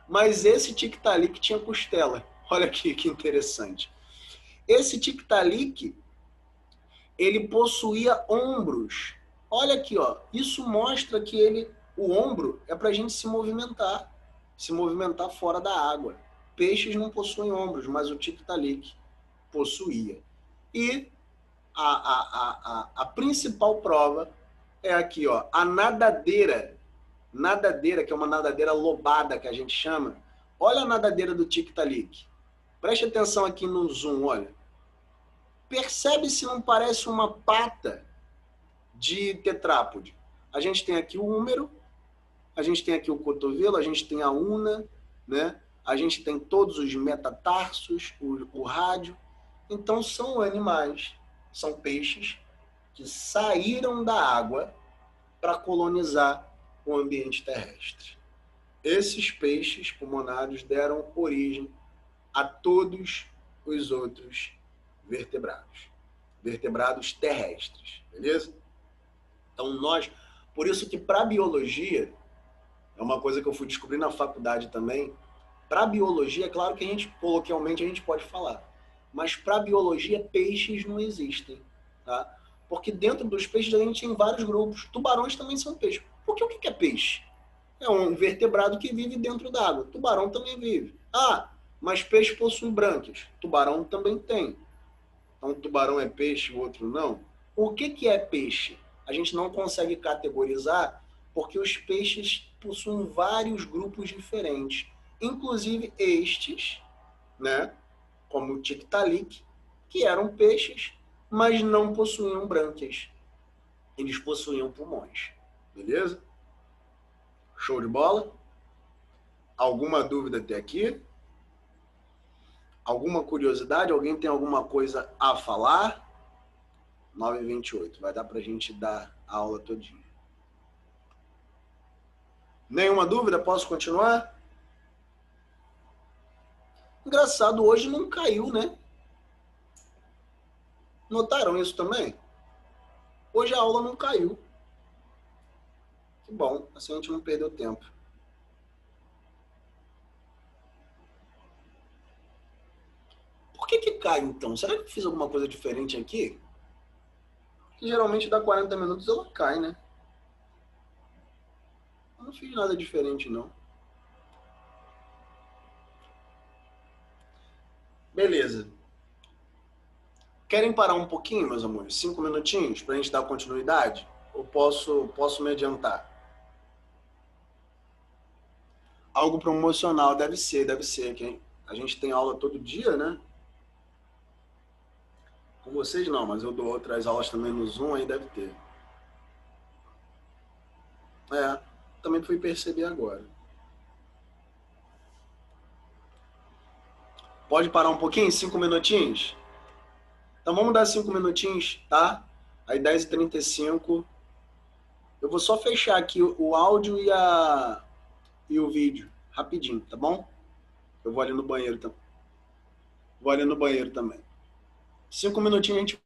Mas esse tic-tac tinha costela. Olha aqui que interessante. Esse tic-tac, ele possuía ombros. Olha aqui, ó. Isso mostra que o ombro é para a gente se movimentar fora da água. Peixes não possuem ombros, mas o tic-tac possuía. E a principal prova é aqui, ó, a nadadeira, que é uma nadadeira lobada que a gente chama. Olha a nadadeira do tic-tac. Preste atenção aqui no zoom, olha. Percebe se não parece uma pata de tetrápode? A gente tem aqui o húmero, a gente tem aqui o cotovelo, a gente tem a una, né? A gente tem todos os metatarsos, o rádio. Então são animais, são peixes que saíram da água para colonizar o ambiente terrestre. Esses peixes pulmonares deram origem a todos os outros vertebrados terrestres, beleza? Então por isso que para a biologia, é uma coisa que eu fui descobrir na faculdade também, para a biologia, é claro que coloquialmente a gente pode falar, mas para a biologia peixes não existem, tá? Porque dentro dos peixes a gente tem vários grupos, tubarões também são peixes. Porque o que é peixe? É um vertebrado que vive dentro d'água. Tubarão também vive. Ah, mas peixe possui brânquias. Tubarão também tem. Então, tubarão é peixe, o outro não. O que é peixe? A gente não consegue categorizar porque os peixes possuem vários grupos diferentes. Inclusive estes, né, como o tic-tac, que eram peixes, mas não possuíam brânquias. Eles possuíam pulmões. Beleza? Show de bola? Alguma dúvida até aqui? Alguma curiosidade? Alguém tem alguma coisa a falar? 9h28. Vai dar para a gente dar a aula todinha. Nenhuma dúvida? Posso continuar? Engraçado, hoje não caiu, né? Notaram isso também? Hoje a aula não caiu. Que bom, assim a gente não perdeu tempo. Por que cai então? Será que eu fiz alguma coisa diferente aqui? Que geralmente dá 40 minutos ela cai, né? Eu não fiz nada diferente, não. Beleza. Querem parar um pouquinho, meus amores? 5 minutinhos para a gente dar continuidade? Ou posso me adiantar? Algo promocional deve ser. Que a gente tem aula todo dia, né? Com vocês não, mas eu dou outras aulas também no Zoom, aí deve ter. Também fui perceber agora. Pode parar um pouquinho? 5 minutinhos? Então vamos dar 5 minutinhos, tá? Aí 10h35. Eu vou só fechar aqui o áudio e o vídeo, rapidinho, tá bom? Eu vou ali no banheiro também. Vou ali no banheiro também. 5 minutinhos a gente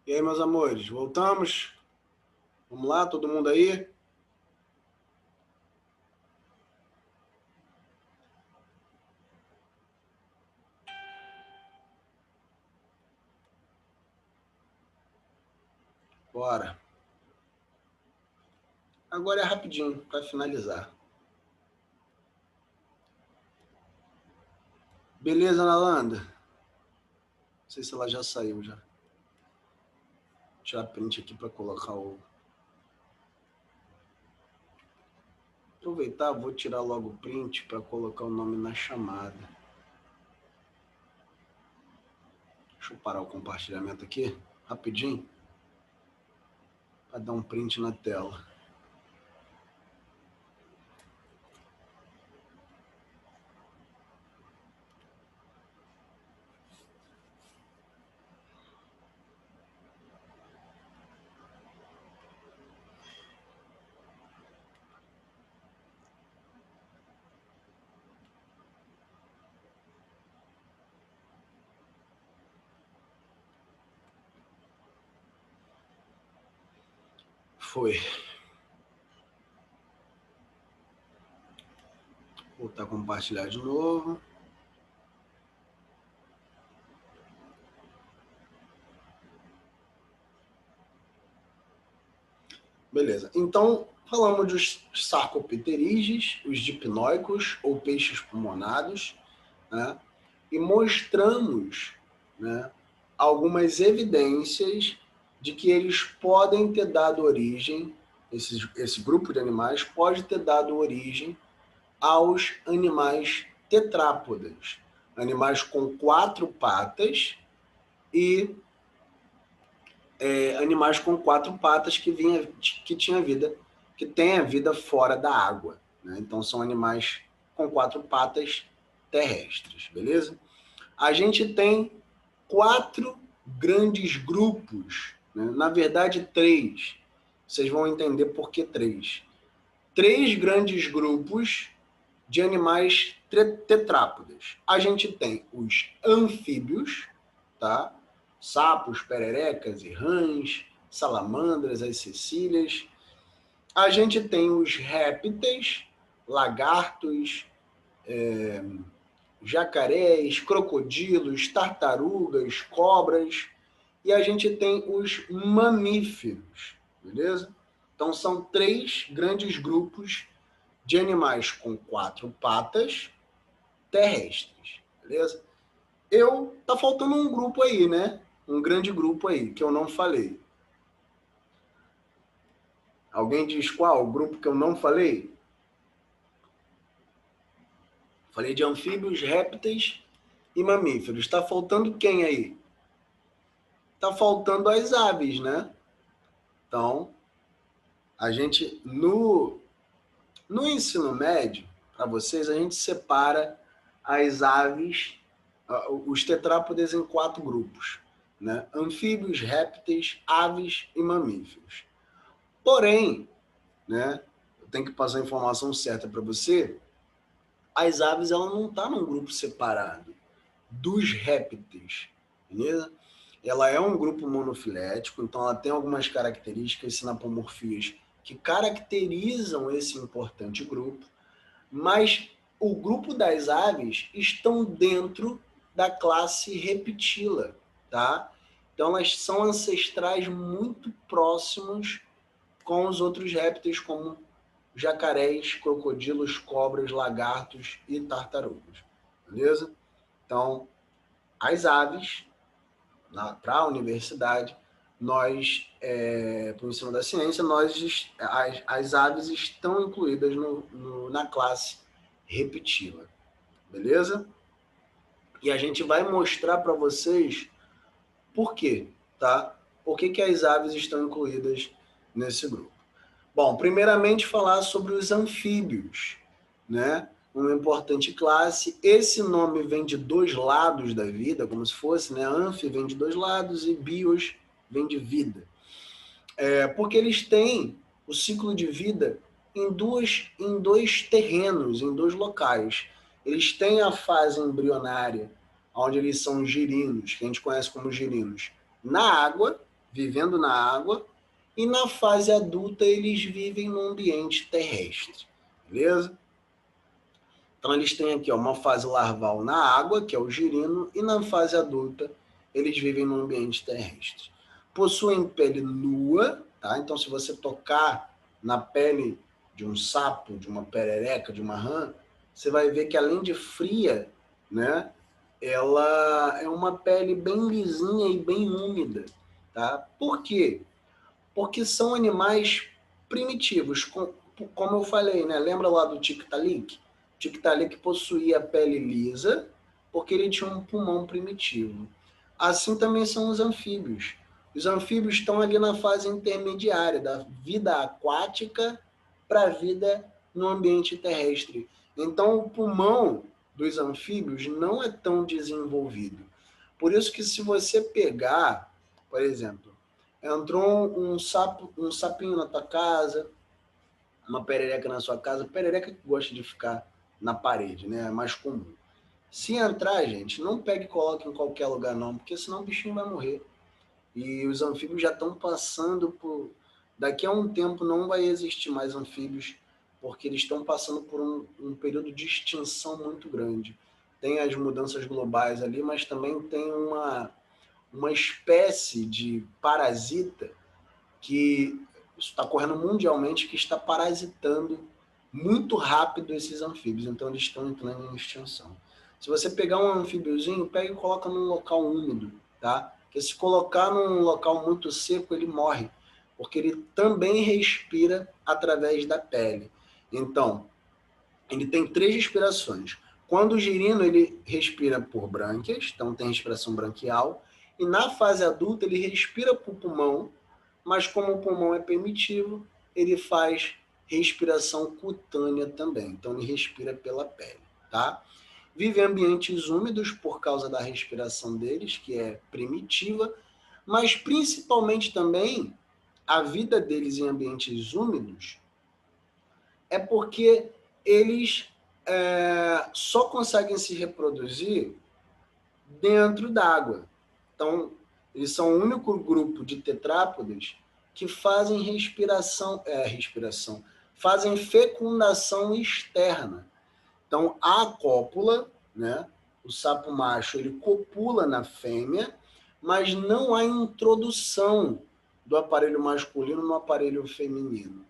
E aí, meus amores, voltamos? Vamos lá, todo mundo aí? Bora. Agora é rapidinho, para finalizar. Beleza, Nalanda? Não sei se ela já saiu já. Vou tirar print aqui para colocar o... Aproveitar, vou tirar logo o print para colocar o nome na chamada. Deixa eu parar o compartilhamento aqui, rapidinho, para dar um print na tela. Foi. Vou voltar a compartilhar de novo. Beleza. Então, falamos dos sarcopterídeos, os dipnóicos ou peixes pulmonados, né? E mostramos, né, algumas evidências de que eles podem ter dado origem, esse grupo de animais pode ter dado origem aos animais tetrápodes, animais com 4 patas e animais com 4 patas que têm a vida fora da água, né? Então são animais com 4 patas terrestres, beleza? A gente tem 4 grandes grupos, né? Na verdade 3. Vocês vão entender por que 3. 3 grandes grupos de animais tetrápodes. A gente tem os anfíbios, tá? Sapos, pererecas e rãs, salamandras, as cecílias. A gente tem os répteis, lagartos, jacarés, crocodilos, tartarugas, cobras. E a gente tem os mamíferos, beleza? Então são 3 grandes grupos de animais com 4 patas terrestres, beleza? Tá faltando um grupo aí, né? Um grande grupo aí, que eu não falei. Alguém diz qual? O grupo que eu não falei? Falei de anfíbios, répteis e mamíferos. Tá faltando quem aí? Tá faltando as aves, né? Então, a gente, no ensino médio, para vocês, a gente separa as aves, os tetrápodes em 4 grupos, né? Anfíbios, répteis, aves e mamíferos. Porém, né, eu tenho que passar a informação certa para você, as aves ela não está num grupo separado dos répteis, beleza? Ela é um grupo monofilético, então ela tem algumas características, sinapomorfias, que caracterizam esse importante grupo, mas o grupo das aves estão dentro da classe Reptila, tá? Então elas são ancestrais muito próximos com os outros répteis, como jacarés, crocodilos, cobras, lagartos e tartarugas, beleza? Então, as aves, para a universidade, nós, para o ensino da ciência, as aves estão incluídas na classe Reptila, beleza? E a gente vai mostrar para vocês por quê, tá? Por que as aves estão incluídas nesse grupo. Bom, primeiramente falar sobre os anfíbios, né? Uma importante classe. Esse nome vem de 2 lados da vida, como se fosse, né? Anfi vem de 2 lados e bios vem de vida. Porque eles têm o ciclo de vida em dois terrenos, em 2 locais. Eles têm a fase embrionária, onde eles são girinos, que a gente conhece como girinos, na água, vivendo na água, e na fase adulta eles vivem no ambiente terrestre, beleza? Então eles têm aqui ó, uma fase larval na água, que é o girino, e na fase adulta eles vivem no ambiente terrestre. Possuem pele nua, tá? Então se você tocar na pele de um sapo, de uma perereca, de uma rã, você vai ver que além de fria, né, ela é uma pele bem lisinha e bem úmida, tá? Por quê? Porque são animais primitivos, como eu falei, né? Lembra lá do Tiktaalik? O Tiktaalik possuía a pele lisa porque ele tinha um pulmão primitivo. Assim também são os anfíbios. Os anfíbios estão ali na fase intermediária da vida aquática para a vida no ambiente terrestre. Então, o pulmão dos anfíbios não é tão desenvolvido. Por isso que se você pegar, por exemplo, entrou um sapinho na tua casa, uma perereca na sua casa, perereca que gosta de ficar na parede, né? É mais comum. Se entrar, gente, não pegue e coloque em qualquer lugar não, porque senão o bichinho vai morrer. E os anfíbios já estão passando por... Daqui a um tempo não vai existir mais anfíbios, porque eles estão passando por um período de extinção muito grande. Tem as mudanças globais ali, mas também tem uma espécie de parasita que está correndo mundialmente, que está parasitando muito rápido esses anfíbios. Então, eles estão entrando em extinção. Se você pegar um anfíbiozinho, pega e coloca num local úmido, tá? Porque se colocar num local muito seco, ele morre, porque ele também respira através da pele. Então, ele tem 3 respirações. Quando o girino, ele respira por brânquias, então tem respiração branquial, e na fase adulta ele respira por pulmão, mas como o pulmão é primitivo, ele faz respiração cutânea também, então ele respira pela pele, tá? Vive em ambientes úmidos por causa da respiração deles, que é primitiva, mas principalmente também a vida deles em ambientes úmidos é porque eles só conseguem se reproduzir dentro d'água. Então, eles são o único grupo de tetrápodes que fazem fazem fecundação externa. Então, a cópula, né, o sapo macho, ele copula na fêmea, mas não há introdução do aparelho masculino no aparelho feminino.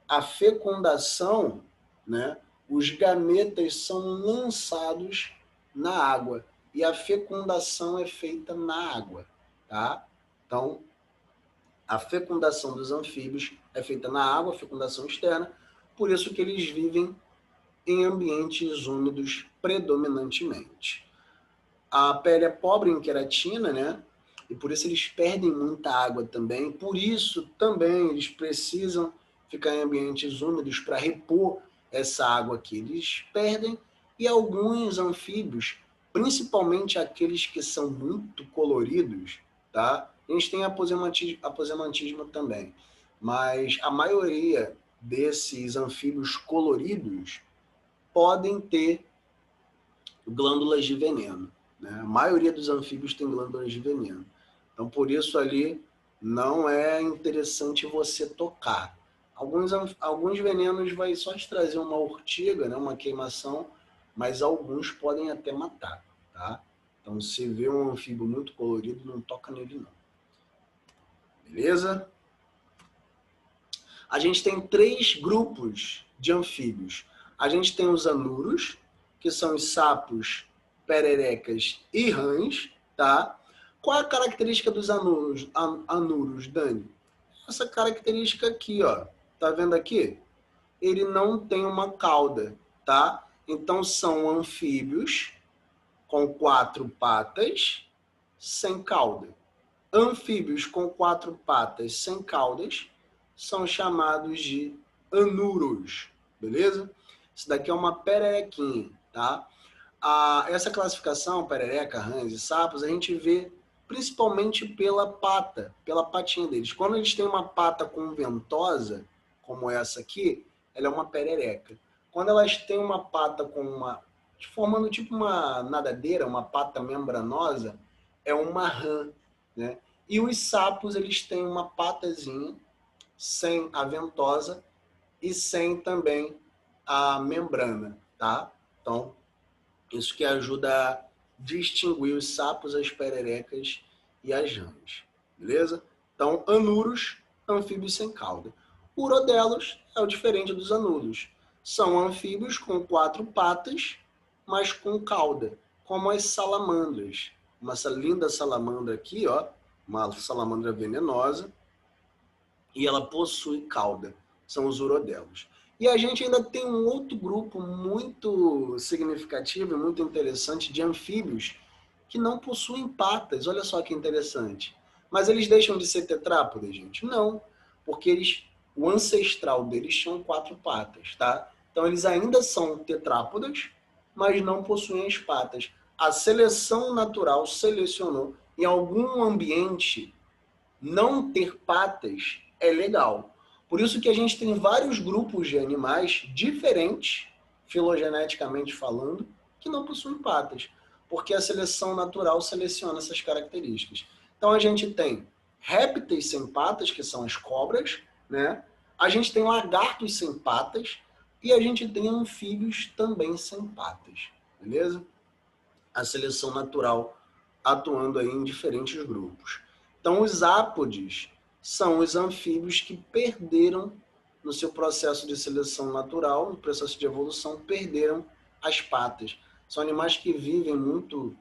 A fecundação, né, os gametas são lançados na água e a fecundação é feita na água, tá? Então, a fecundação dos anfíbios é feita na água, a fecundação externa, por isso que eles vivem em ambientes úmidos predominantemente. A pele é pobre em queratina, né? E por isso eles perdem muita água também. Por isso também eles precisam ficar em ambientes úmidos para repor essa água que eles perdem. E alguns anfíbios, principalmente aqueles que são muito coloridos, tá? A gente tem aposemantismo também. Mas a maioria desses anfíbios coloridos podem ter glândulas de veneno. Né? A maioria dos anfíbios tem glândulas de veneno. Então, por isso ali, não é interessante você tocar. Alguns venenos vai só te trazer uma urtiga, né? Uma queimação, mas alguns podem até matar. Tá? Então, se vê um anfíbio muito colorido, não toca nele não. Beleza? A gente tem 3 grupos de anfíbios. A gente tem os anuros, que são os sapos, pererecas e rãs, tá? Qual é a característica dos anuros, Dani? Essa característica aqui, ó. Tá vendo aqui? Ele não tem uma cauda, tá? Então são anfíbios com 4 patas, sem cauda. Anfíbios com 4 patas, sem caudas, são chamados de anuros, beleza? Isso daqui é uma pererequinha, tá? Essa classificação, perereca, rãs e sapos, a gente vê principalmente pela pata, pela patinha deles. Quando eles têm uma pata com ventosa, como essa aqui, ela é uma perereca. Quando elas têm uma pata formando tipo uma nadadeira, uma pata membranosa, é uma rã, né? E os sapos, eles têm uma patazinha sem a ventosa e sem também a membrana, tá? Então, isso que ajuda a distinguir os sapos, as pererecas e as rãs, beleza? Então, anuros, anfíbios sem cauda. Urodelos é o diferente dos anuros. São anfíbios com 4 patas, mas com cauda, como as salamandras. Essa linda salamandra aqui, ó, uma salamandra venenosa, e ela possui cauda. São os urodelos. E a gente ainda tem um outro grupo muito significativo e muito interessante de anfíbios que não possuem patas. Olha só que interessante. Mas eles deixam de ser tetrápodes, gente? Não, porque o ancestral deles tinham 4 patas, tá? Então eles ainda são tetrápodes, mas não possuem as patas. A seleção natural selecionou em algum ambiente não ter patas é legal. Por isso que a gente tem vários grupos de animais diferentes, filogeneticamente falando, que não possuem patas, porque a seleção natural seleciona essas características. Então a gente tem répteis sem patas, que são as cobras, né? A gente tem lagartos sem patas e a gente tem anfíbios também sem patas, beleza? A seleção natural atuando aí em diferentes grupos. Então, os ápodes são os anfíbios que perderam, no seu processo de seleção natural, no processo de evolução, perderam as patas. São animais que vivem muito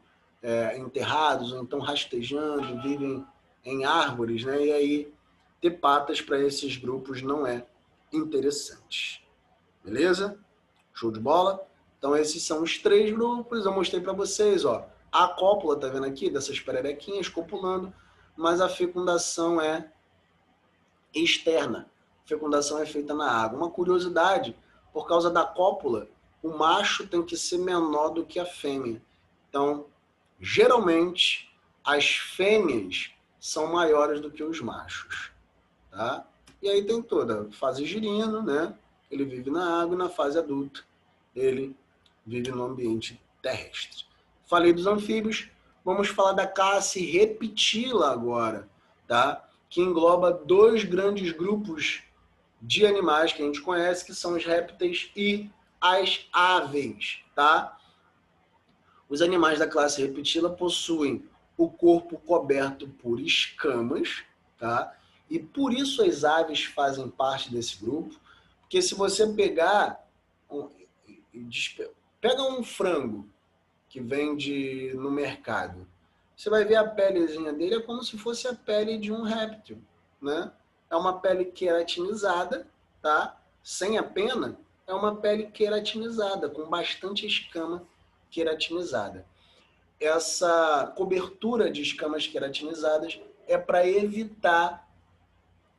enterrados, ou então rastejando, vivem em árvores, né? E aí, ter patas para esses grupos não é interessante. Beleza? Show de bola? Então, esses são os 3 grupos. Eu mostrei para vocês, ó. A cópula, tá vendo aqui? Dessas pererequinhas copulando, mas a fecundação é externa. A fecundação é feita na água. Uma curiosidade, por causa da cópula, o macho tem que ser menor do que a fêmea. Então, geralmente, as fêmeas são maiores do que os machos, tá? E aí tem toda a fase girino, né? Ele vive na água e na fase adulta ele vive no ambiente terrestre. Falei dos anfíbios, vamos falar da classe Reptila agora, tá? Que engloba 2 grandes grupos de animais que a gente conhece, que são os répteis e as aves, tá? Os animais da classe Reptila possuem o corpo coberto por escamas, tá? E por isso as aves fazem parte desse grupo, porque se você pega um frango que vende no mercado, você vai ver a pelezinha dele é como se fosse a pele de um réptil, né? É uma pele queratinizada, tá? Sem a pena, é uma pele queratinizada, com bastante escama queratinizada. Essa cobertura de escamas queratinizadas é para evitar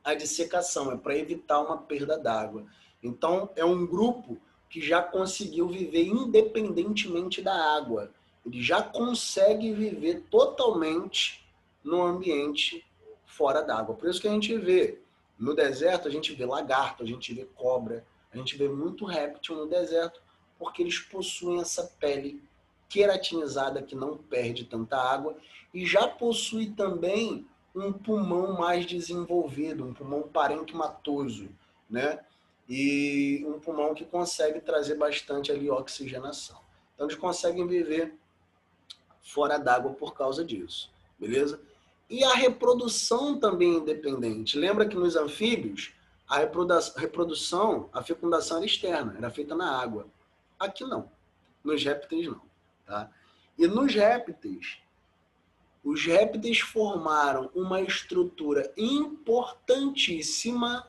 a dissecação, é para evitar uma perda d'água. Então, é um grupo que já conseguiu viver independentemente da água. Ele já consegue viver totalmente no ambiente fora d'água. Por isso que a gente vê no deserto, a gente vê lagarto, a gente vê cobra, a gente vê muito réptil no deserto, porque eles possuem essa pele queratinizada que não perde tanta água e já possui também um pulmão mais desenvolvido, um pulmão parenquimatoso, né? E um pulmão que consegue trazer bastante ali oxigenação. Então eles conseguem viver fora d'água por causa disso, beleza? E a reprodução também é independente. Lembra que nos anfíbios a reprodução, a fecundação era externa, era feita na água. Aqui não, nos répteis não, tá? E nos répteis, os répteis formaram uma estrutura importantíssima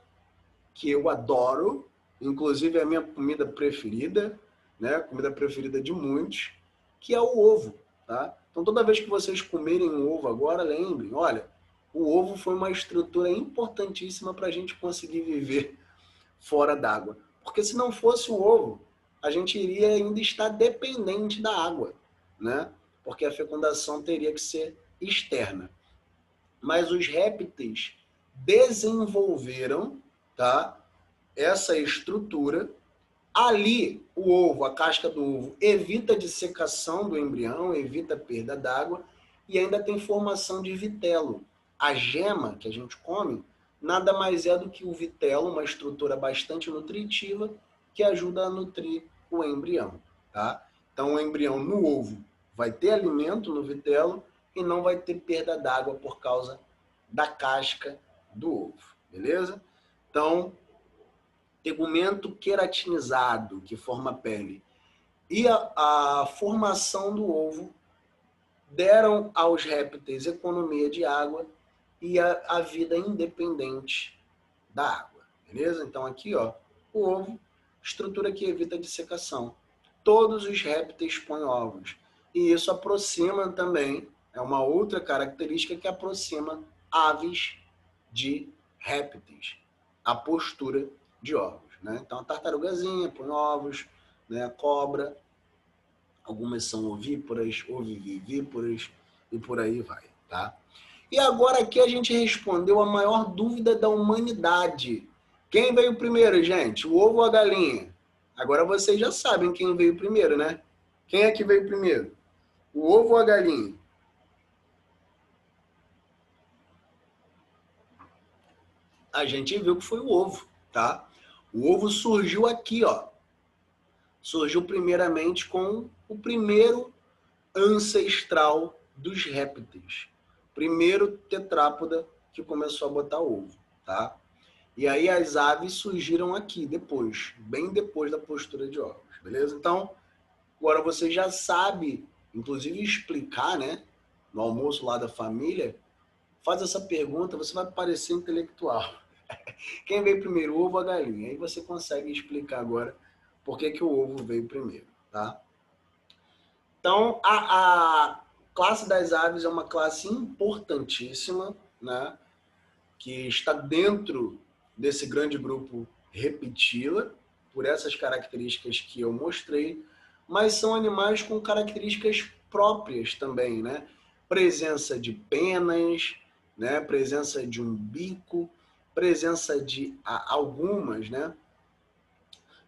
que eu adoro, inclusive é a minha comida preferida, né? Comida preferida de muitos, que é o ovo, tá? Então toda vez que vocês comerem um ovo agora, lembrem, olha, o ovo foi uma estrutura importantíssima para a gente conseguir viver fora d'água. Porque se não fosse o ovo, a gente iria ainda estar dependente da água, né? Porque a fecundação teria que ser externa. Mas os répteis desenvolveram, tá, essa estrutura. Ali, o ovo, a casca do ovo, evita a dissecação do embrião, evita a perda d'água e ainda tem formação de vitelo. a gema que a gente come nada mais é do que o vitelo, uma estrutura bastante nutritiva que ajuda a nutrir o embrião, tá? Então, o embrião no ovo vai ter alimento no vitelo e não vai ter perda d'água por causa da casca do ovo, beleza? Então, tegumento queratinizado, que forma a pele, e a formação do ovo deram aos répteis economia de água e a vida independente da água, beleza? Então aqui, ó, o ovo, estrutura que evita dissecação. Todos os répteis põem ovos. E isso aproxima também, é uma outra característica que aproxima aves de répteis, a postura de ovos, né? Então a tartarugazinha põe ovos, né? A cobra, algumas são ovíparas, ovivíparas e por aí vai, tá? E agora aqui a gente respondeu a maior dúvida da humanidade. Quem veio primeiro, gente? O ovo ou a galinha? Agora vocês já sabem quem veio primeiro, né? Quem é que veio primeiro? O ovo ou a galinha? A gente viu que foi o ovo, tá? O ovo surgiu aqui, ó. Surgiu primeiramente com o primeiro ancestral dos répteis. Primeiro tetrápoda que começou a botar ovo, tá? E aí as aves surgiram aqui depois, bem depois da postura de ovos, beleza? Então, agora você já sabe, inclusive explicar, né? No almoço lá da família, faz essa pergunta, você vai parecer intelectual. Quem veio primeiro, o ovo ou a galinha? Aí você consegue explicar agora por que o ovo veio primeiro, tá? Então, a classe das aves é uma classe importantíssima, né? Que está dentro desse grande grupo Reptila, por essas características que eu mostrei, mas são animais com características próprias também, né? Presença de penas, né? Presença de um bico, presença de algumas, né?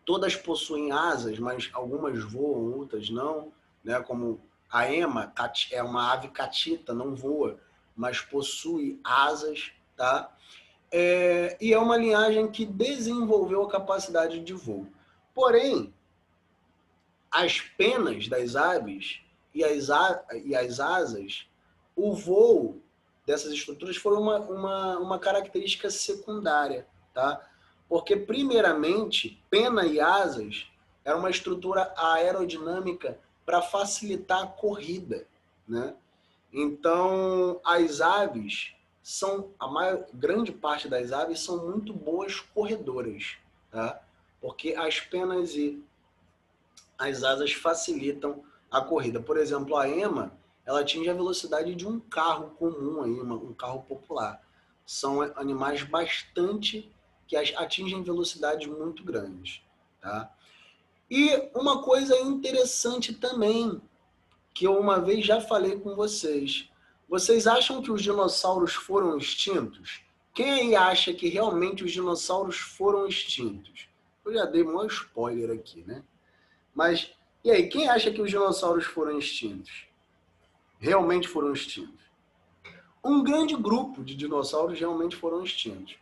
Todas possuem asas, mas algumas voam, outras não, né? Como a ema é uma ave catita, não voa, mas possui asas, tá? E é uma linhagem que desenvolveu a capacidade de voo. Porém, as penas das aves e as asas, o voo dessas estruturas foi uma característica secundária, tá? Porque, primeiramente, pena e asas era uma estrutura aerodinâmica para facilitar a corrida, né? Então, as aves grande parte das aves são muito boas corredoras, tá? Porque as penas e as asas facilitam a corrida. Por exemplo, a ema, ela atinge a velocidade de um carro comum, aí, um carro popular. São animais bastante que atingem velocidades muito grandes, tá? E uma coisa interessante também, que eu uma vez já falei com vocês. Vocês acham que os dinossauros foram extintos? Quem aí acha que realmente os dinossauros foram extintos? Eu já dei um spoiler aqui, né? Mas, e aí, quem acha que os dinossauros foram extintos? Realmente foram extintos? Um grande grupo de dinossauros realmente foram extintos.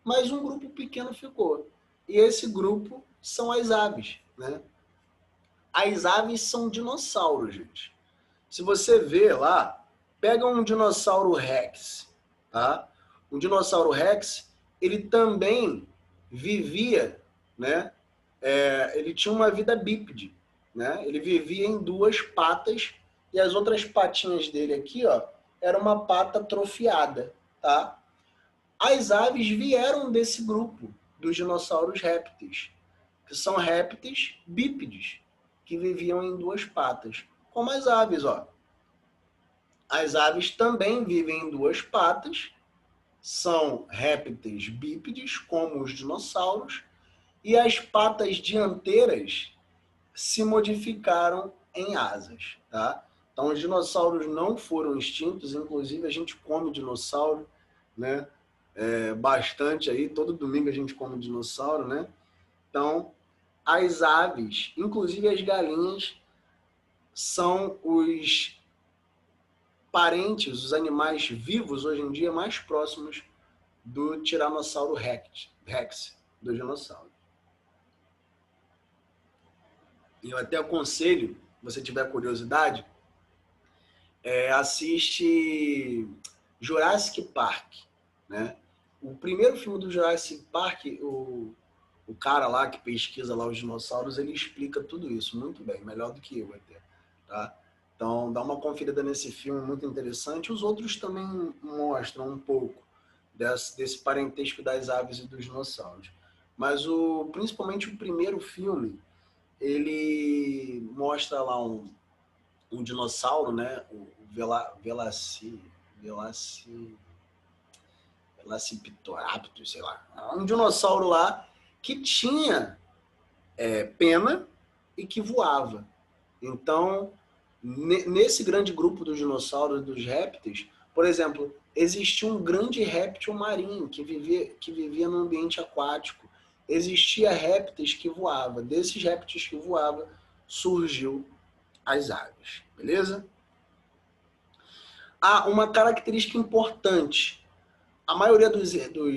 Mas um grupo pequeno ficou. E esse grupo são as aves, né? As aves são dinossauros, gente. Se você vê lá, pega um dinossauro Rex, tá? Um dinossauro Rex, ele também vivia, né? Ele tinha uma vida bípede, né? Ele vivia em duas patas e as outras patinhas dele aqui, ó, era uma pata atrofiada, tá? As aves vieram desse grupo dos dinossauros répteis, que são répteis bípedes, que viviam em duas patas, como as aves, ó. As aves também vivem em duas patas, são répteis bípedes, como os dinossauros, e as patas dianteiras se modificaram em asas, tá? Então, os dinossauros não foram extintos, inclusive a gente come dinossauro, né? Bastante aí, todo domingo a gente come dinossauro, né? Então, as aves, inclusive as galinhas, são parentes, os animais vivos hoje em dia mais próximos do Tiranossauro Rex, do dinossauro. E eu até aconselho, se você tiver curiosidade, assiste Jurassic Park, né? O primeiro filme do Jurassic Park, o cara lá que pesquisa lá os dinossauros, ele explica tudo isso muito bem, melhor do que eu até, tá? Então, dá uma conferida nesse filme, muito interessante. Os outros também mostram um pouco desse parentesco das aves e dos dinossauros. Mas principalmente o primeiro filme, ele mostra lá um dinossauro, né? O Velociraptor, sei lá. Um dinossauro lá que tinha pena e que voava. Então, nesse grande grupo dos dinossauros e dos répteis, por exemplo, existia um grande réptil marinho que vivia no ambiente aquático. Existia répteis que voavam. Desses répteis que voavam, surgiu as aves. Beleza? Uma característica importante. A maioria dos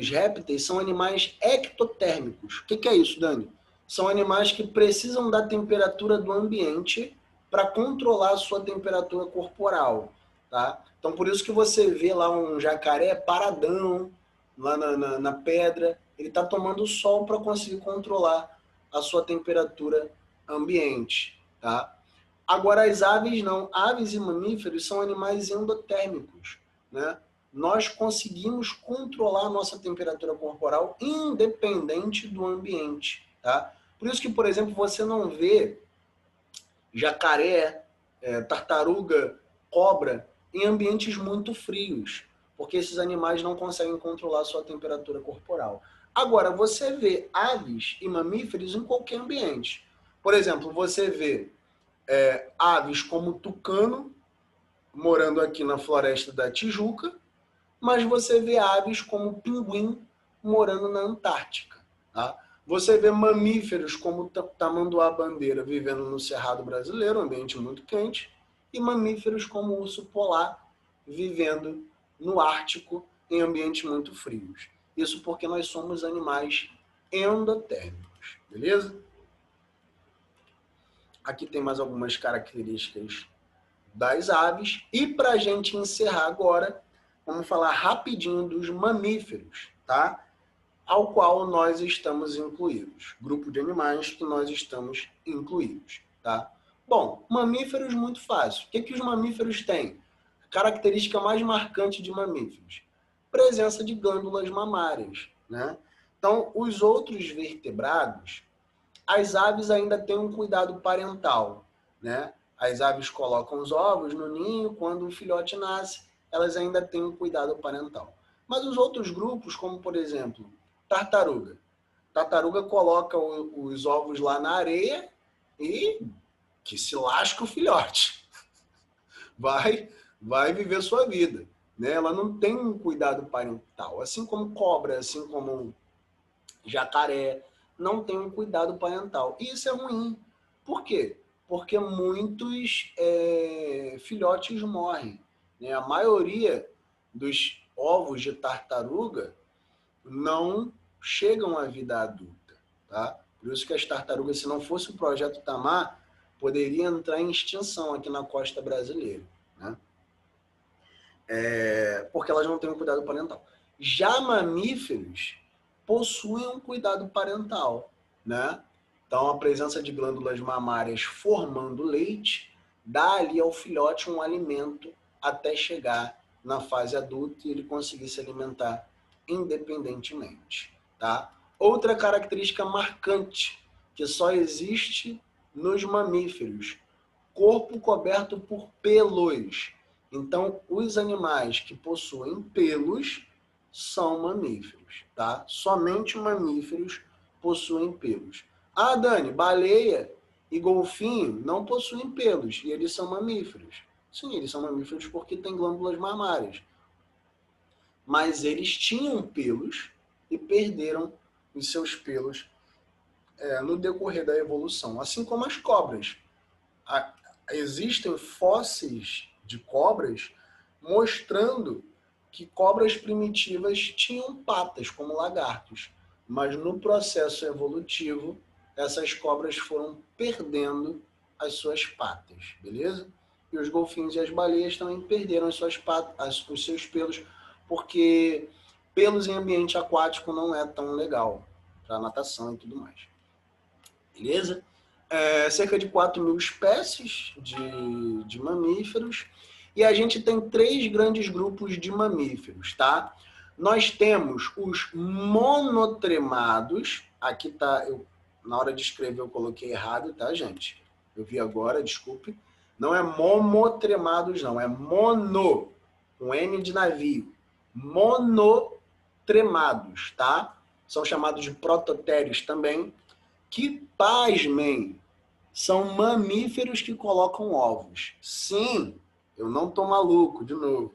répteis são animais ectotérmicos. O que é isso, Dani? São animais que precisam da temperatura do ambiente para controlar a sua temperatura corporal. Tá? Então, por isso que você vê lá um jacaré paradão, lá na pedra, ele está tomando sol para conseguir controlar a sua temperatura ambiente. Tá? Agora, as aves não. Aves e mamíferos são animais endotérmicos, né? Nós conseguimos controlar a nossa temperatura corporal independente do ambiente, tá? Por isso que, por exemplo, você não vê jacaré, tartaruga, cobra em ambientes muito frios, porque esses animais não conseguem controlar a sua temperatura corporal. Agora, você vê aves e mamíferos em qualquer ambiente. Por exemplo, você vê aves como tucano, morando aqui na floresta da Tijuca, mas você vê aves como pinguim morando na Antártica. Tá? Você vê mamíferos como tamanduá-bandeira vivendo no Cerrado brasileiro, um ambiente muito quente, e mamíferos como o urso polar vivendo no Ártico em ambientes muito frios. Isso porque nós somos animais endotérmicos, beleza? Aqui tem mais algumas características das aves. E para a gente encerrar agora, vamos falar rapidinho dos mamíferos, tá? Ao qual nós estamos incluídos. Grupo de animais que nós estamos incluídos, tá? Bom, mamíferos muito fácil. O que os mamíferos têm? A característica mais marcante de mamíferos: presença de glândulas mamárias, né? Então, os outros vertebrados, as aves ainda têm um cuidado parental, né? As aves colocam os ovos no ninho, quando o filhote nasce, elas ainda têm um cuidado parental. Mas os outros grupos, como por exemplo, tartaruga. Tartaruga coloca os ovos lá na areia e que se lasca o filhote. Vai viver sua vida. Né? Ela não tem um cuidado parental. Assim como cobra, assim como jacaré, não tem um cuidado parental. E isso é ruim. Por quê? Porque muitos filhotes morrem. Né? A maioria dos ovos de tartaruga não chegam à vida adulta. Tá? Por isso que as tartarugas, se não fosse o projeto Tamar, poderiam entrar em extinção aqui na costa brasileira. Né? Porque elas não têm um cuidado parental. Já mamíferos possuem um cuidado parental, né? Então, a presença de glândulas mamárias formando leite dá ali ao filhote um alimento até chegar na fase adulta e ele conseguir se alimentar independentemente, tá? Outra característica marcante que só existe nos mamíferos: corpo coberto por pelos. Então, os animais que possuem pelos são mamíferos, tá? Somente mamíferos possuem pelos. Ah, Dani, baleia e golfinho não possuem pelos e eles são mamíferos. Sim, eles são mamíferos porque têm glândulas mamárias. Mas eles tinham pelos e perderam os seus pelos no decorrer da evolução, assim como as cobras. Existem fósseis de cobras mostrando que cobras primitivas tinham patas, como lagartos, mas no processo evolutivo, essas cobras foram perdendo as suas patas, beleza? E os golfinhos e as baleias também perderam as suas patas, os seus pelos, porque pelos em ambiente aquático não é tão legal para natação e tudo mais. Beleza? Cerca de 4.000 espécies de mamíferos, e a gente tem 3 grandes grupos de mamíferos, tá? Nós temos os monotremados, aqui tá, na hora de escrever eu coloquei errado, tá, gente? Eu vi agora, desculpe. Não é momotremados, não, é mono, com N de navio. Monotremados, tá? São chamados de prototérios também, que, pasmem, são mamíferos que colocam ovos. Sim, eu não estou maluco, de novo.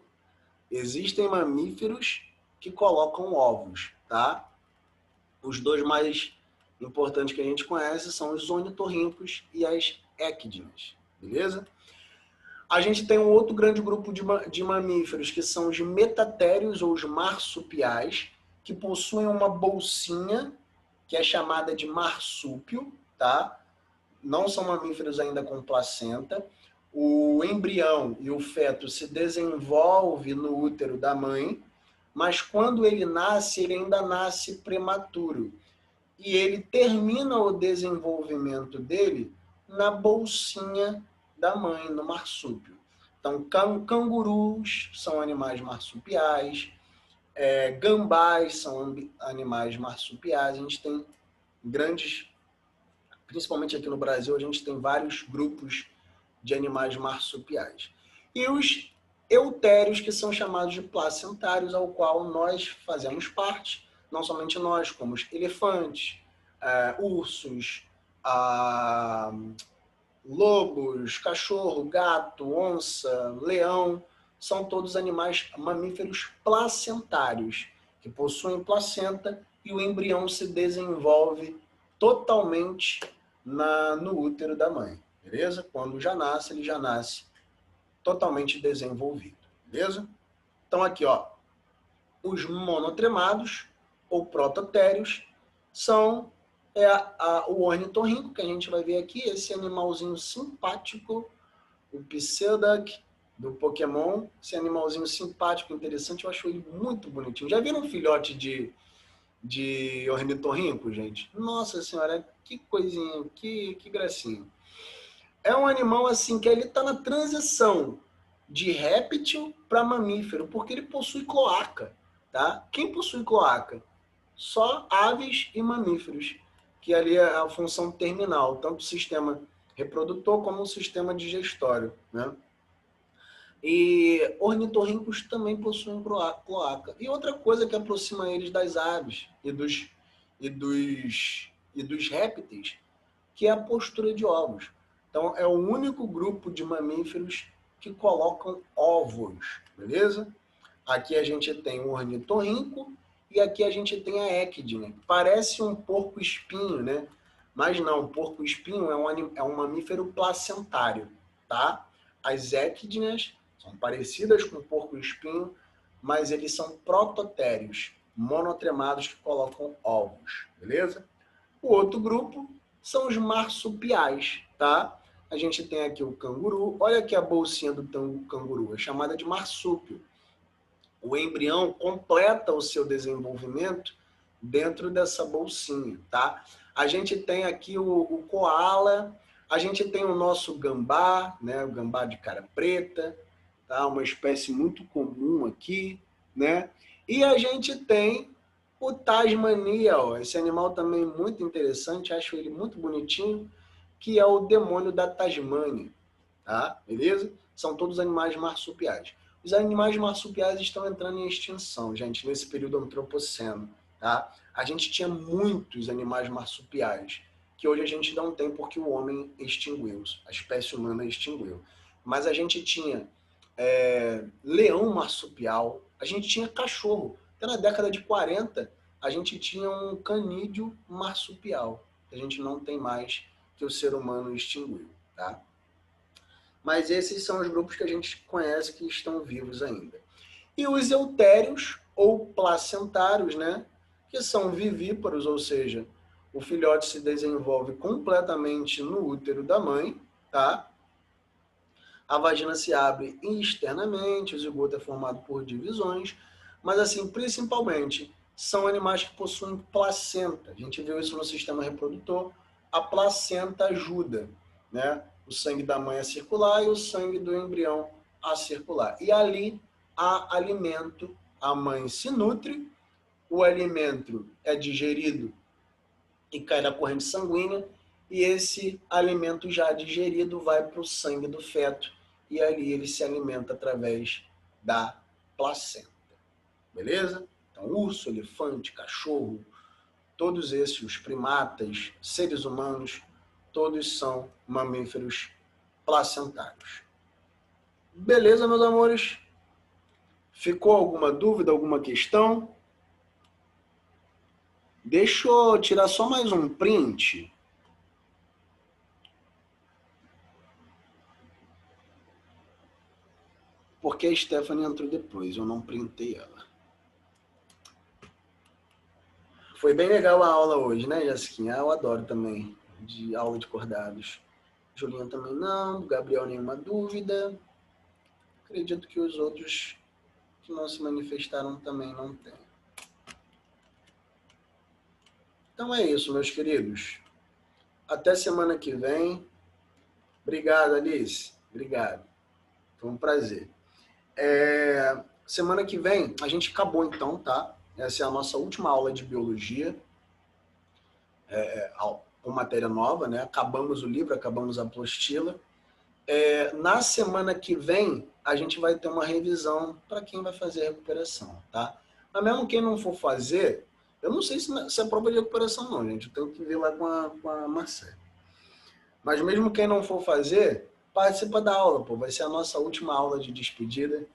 Existem mamíferos que colocam ovos, tá? Os 2 mais importantes que a gente conhece são os ornitorrincos e as equidnas, beleza? A gente tem um outro grande grupo de mamíferos, que são os metatérios ou os marsupiais, que possuem uma bolsinha, que é chamada de marsúpio, tá? Não são mamíferos ainda com placenta. O embrião e o feto se desenvolve no útero da mãe, mas quando ele nasce, ele ainda nasce prematuro. E ele termina o desenvolvimento dele na bolsinha da mãe, no marsúpio. Então, cangurus são animais marsupiais, gambás são animais marsupiais. A gente tem grandes, principalmente aqui no Brasil, a gente tem vários grupos de animais marsupiais. E os eutérios, que são chamados de placentários, ao qual nós fazemos parte, não somente nós, como os elefantes, ursos, lobos, cachorro, gato, onça, leão, são todos animais mamíferos placentários, que possuem placenta e o embrião se desenvolve totalmente no útero da mãe, beleza? Quando já nasce, ele já nasce totalmente desenvolvido, beleza? Então aqui, ó, os monotremados ou prototérios são o ornitorrinco, que a gente vai ver aqui, esse animalzinho simpático, o Psyduck do Pokémon, esse animalzinho simpático, interessante, eu acho ele muito bonitinho. Já viram um filhote de ornitorrinco, gente? Nossa senhora, que coisinha, que gracinha. É um animal assim que ele está na transição de réptil para mamífero, porque ele possui cloaca, tá? Quem possui cloaca? Só aves e mamíferos, que ali é a função terminal, tanto o sistema reprodutor como o sistema digestório, né? E ornitorrincos também possuem cloaca. E outra coisa que aproxima eles das aves e dos répteis, que é a postura de ovos. Então, é o único grupo de mamíferos que colocam ovos, beleza? Aqui a gente tem o ornitorrinco e aqui a gente tem a equidna. Parece um porco-espinho, né? Mas não, porco-espinho é um mamífero placentário, tá? As equidnas são parecidas com o porco-espinho, mas eles são prototérios, monotremados que colocam ovos, beleza? O outro grupo são os marsupiais, tá? A gente tem aqui o canguru. Olha aqui a bolsinha do canguru, é chamada de marsúpio. O embrião completa o seu desenvolvimento dentro dessa bolsinha, tá? A gente tem aqui o koala, a gente tem o nosso gambá, né? O gambá de cara preta, tá? Uma espécie muito comum aqui, né? E a gente tem o Tasmania, ó. Esse animal também é muito interessante, acho ele muito bonitinho, que é o demônio da Tasmânia, tá? Beleza? São todos animais marsupiais. Os animais marsupiais estão entrando em extinção, gente, nesse período antropoceno, tá? A gente tinha muitos animais marsupiais, que hoje a gente não tem porque o homem extinguiu, a espécie humana extinguiu. Mas a gente tinha leão marsupial, a gente tinha cachorro. Até na década de 40, a gente tinha um canídeo marsupial, que a gente não tem mais, que o ser humano extinguiu, tá? Mas esses são os grupos que a gente conhece que estão vivos ainda. E os eutérios, ou placentários, né? Que são vivíparos, ou seja, o filhote se desenvolve completamente no útero da mãe, tá? A vagina se abre externamente, o zigoto é formado por divisões, mas assim, principalmente, são animais que possuem placenta. A gente viu isso no sistema reprodutor. A placenta ajuda, né? O sangue da mãe a circular e o sangue do embrião a circular. E ali há alimento, a mãe se nutre, o alimento é digerido e cai na corrente sanguínea, e esse alimento já digerido vai para o sangue do feto, e ali ele se alimenta através da placenta. Beleza? Então, urso, elefante, cachorro, todos esses, os primatas, seres humanos, todos são mamíferos placentários. Beleza, meus amores? Ficou alguma dúvida, alguma questão? Deixa eu tirar só mais um print. Porque a Stephanie entrou depois, eu não printei ela. Foi bem legal a aula hoje, né, Jessiquinha? Eu adoro também, de aula de cordados. Julinha também não, Gabriel nenhuma dúvida. Acredito que os outros que não se manifestaram também não têm. Então é isso, meus queridos. Até semana que vem. Obrigado, Alice. Obrigado. Foi um prazer. Semana que vem, a gente acabou então, tá? Essa é a nossa última aula de biologia. Com matéria nova, né? Acabamos o livro, acabamos a apostila. Na semana que vem, a gente vai ter uma revisão para quem vai fazer a recuperação, tá? Mas mesmo quem não for fazer, eu não sei se é prova de recuperação não, gente. Eu tenho que ver lá com a Marcela. Mas mesmo quem não for fazer, participa da aula, pô. Vai ser a nossa última aula de despedida.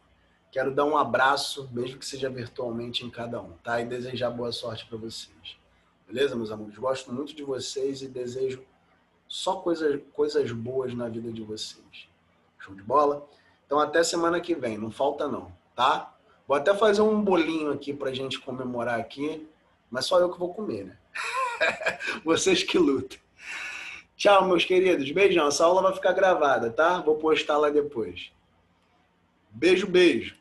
Quero dar um abraço, mesmo que seja virtualmente, em cada um, tá? E desejar boa sorte para vocês. Beleza, meus amigos? Gosto muito de vocês e desejo só coisas boas na vida de vocês. Show de bola? Então até semana que vem, não falta não, tá? Vou até fazer um bolinho aqui pra gente comemorar aqui, mas só eu que vou comer, né? Vocês que lutam. Tchau, meus queridos. Beijão. Essa aula vai ficar gravada, tá? Vou postar lá depois. Beijo, beijo.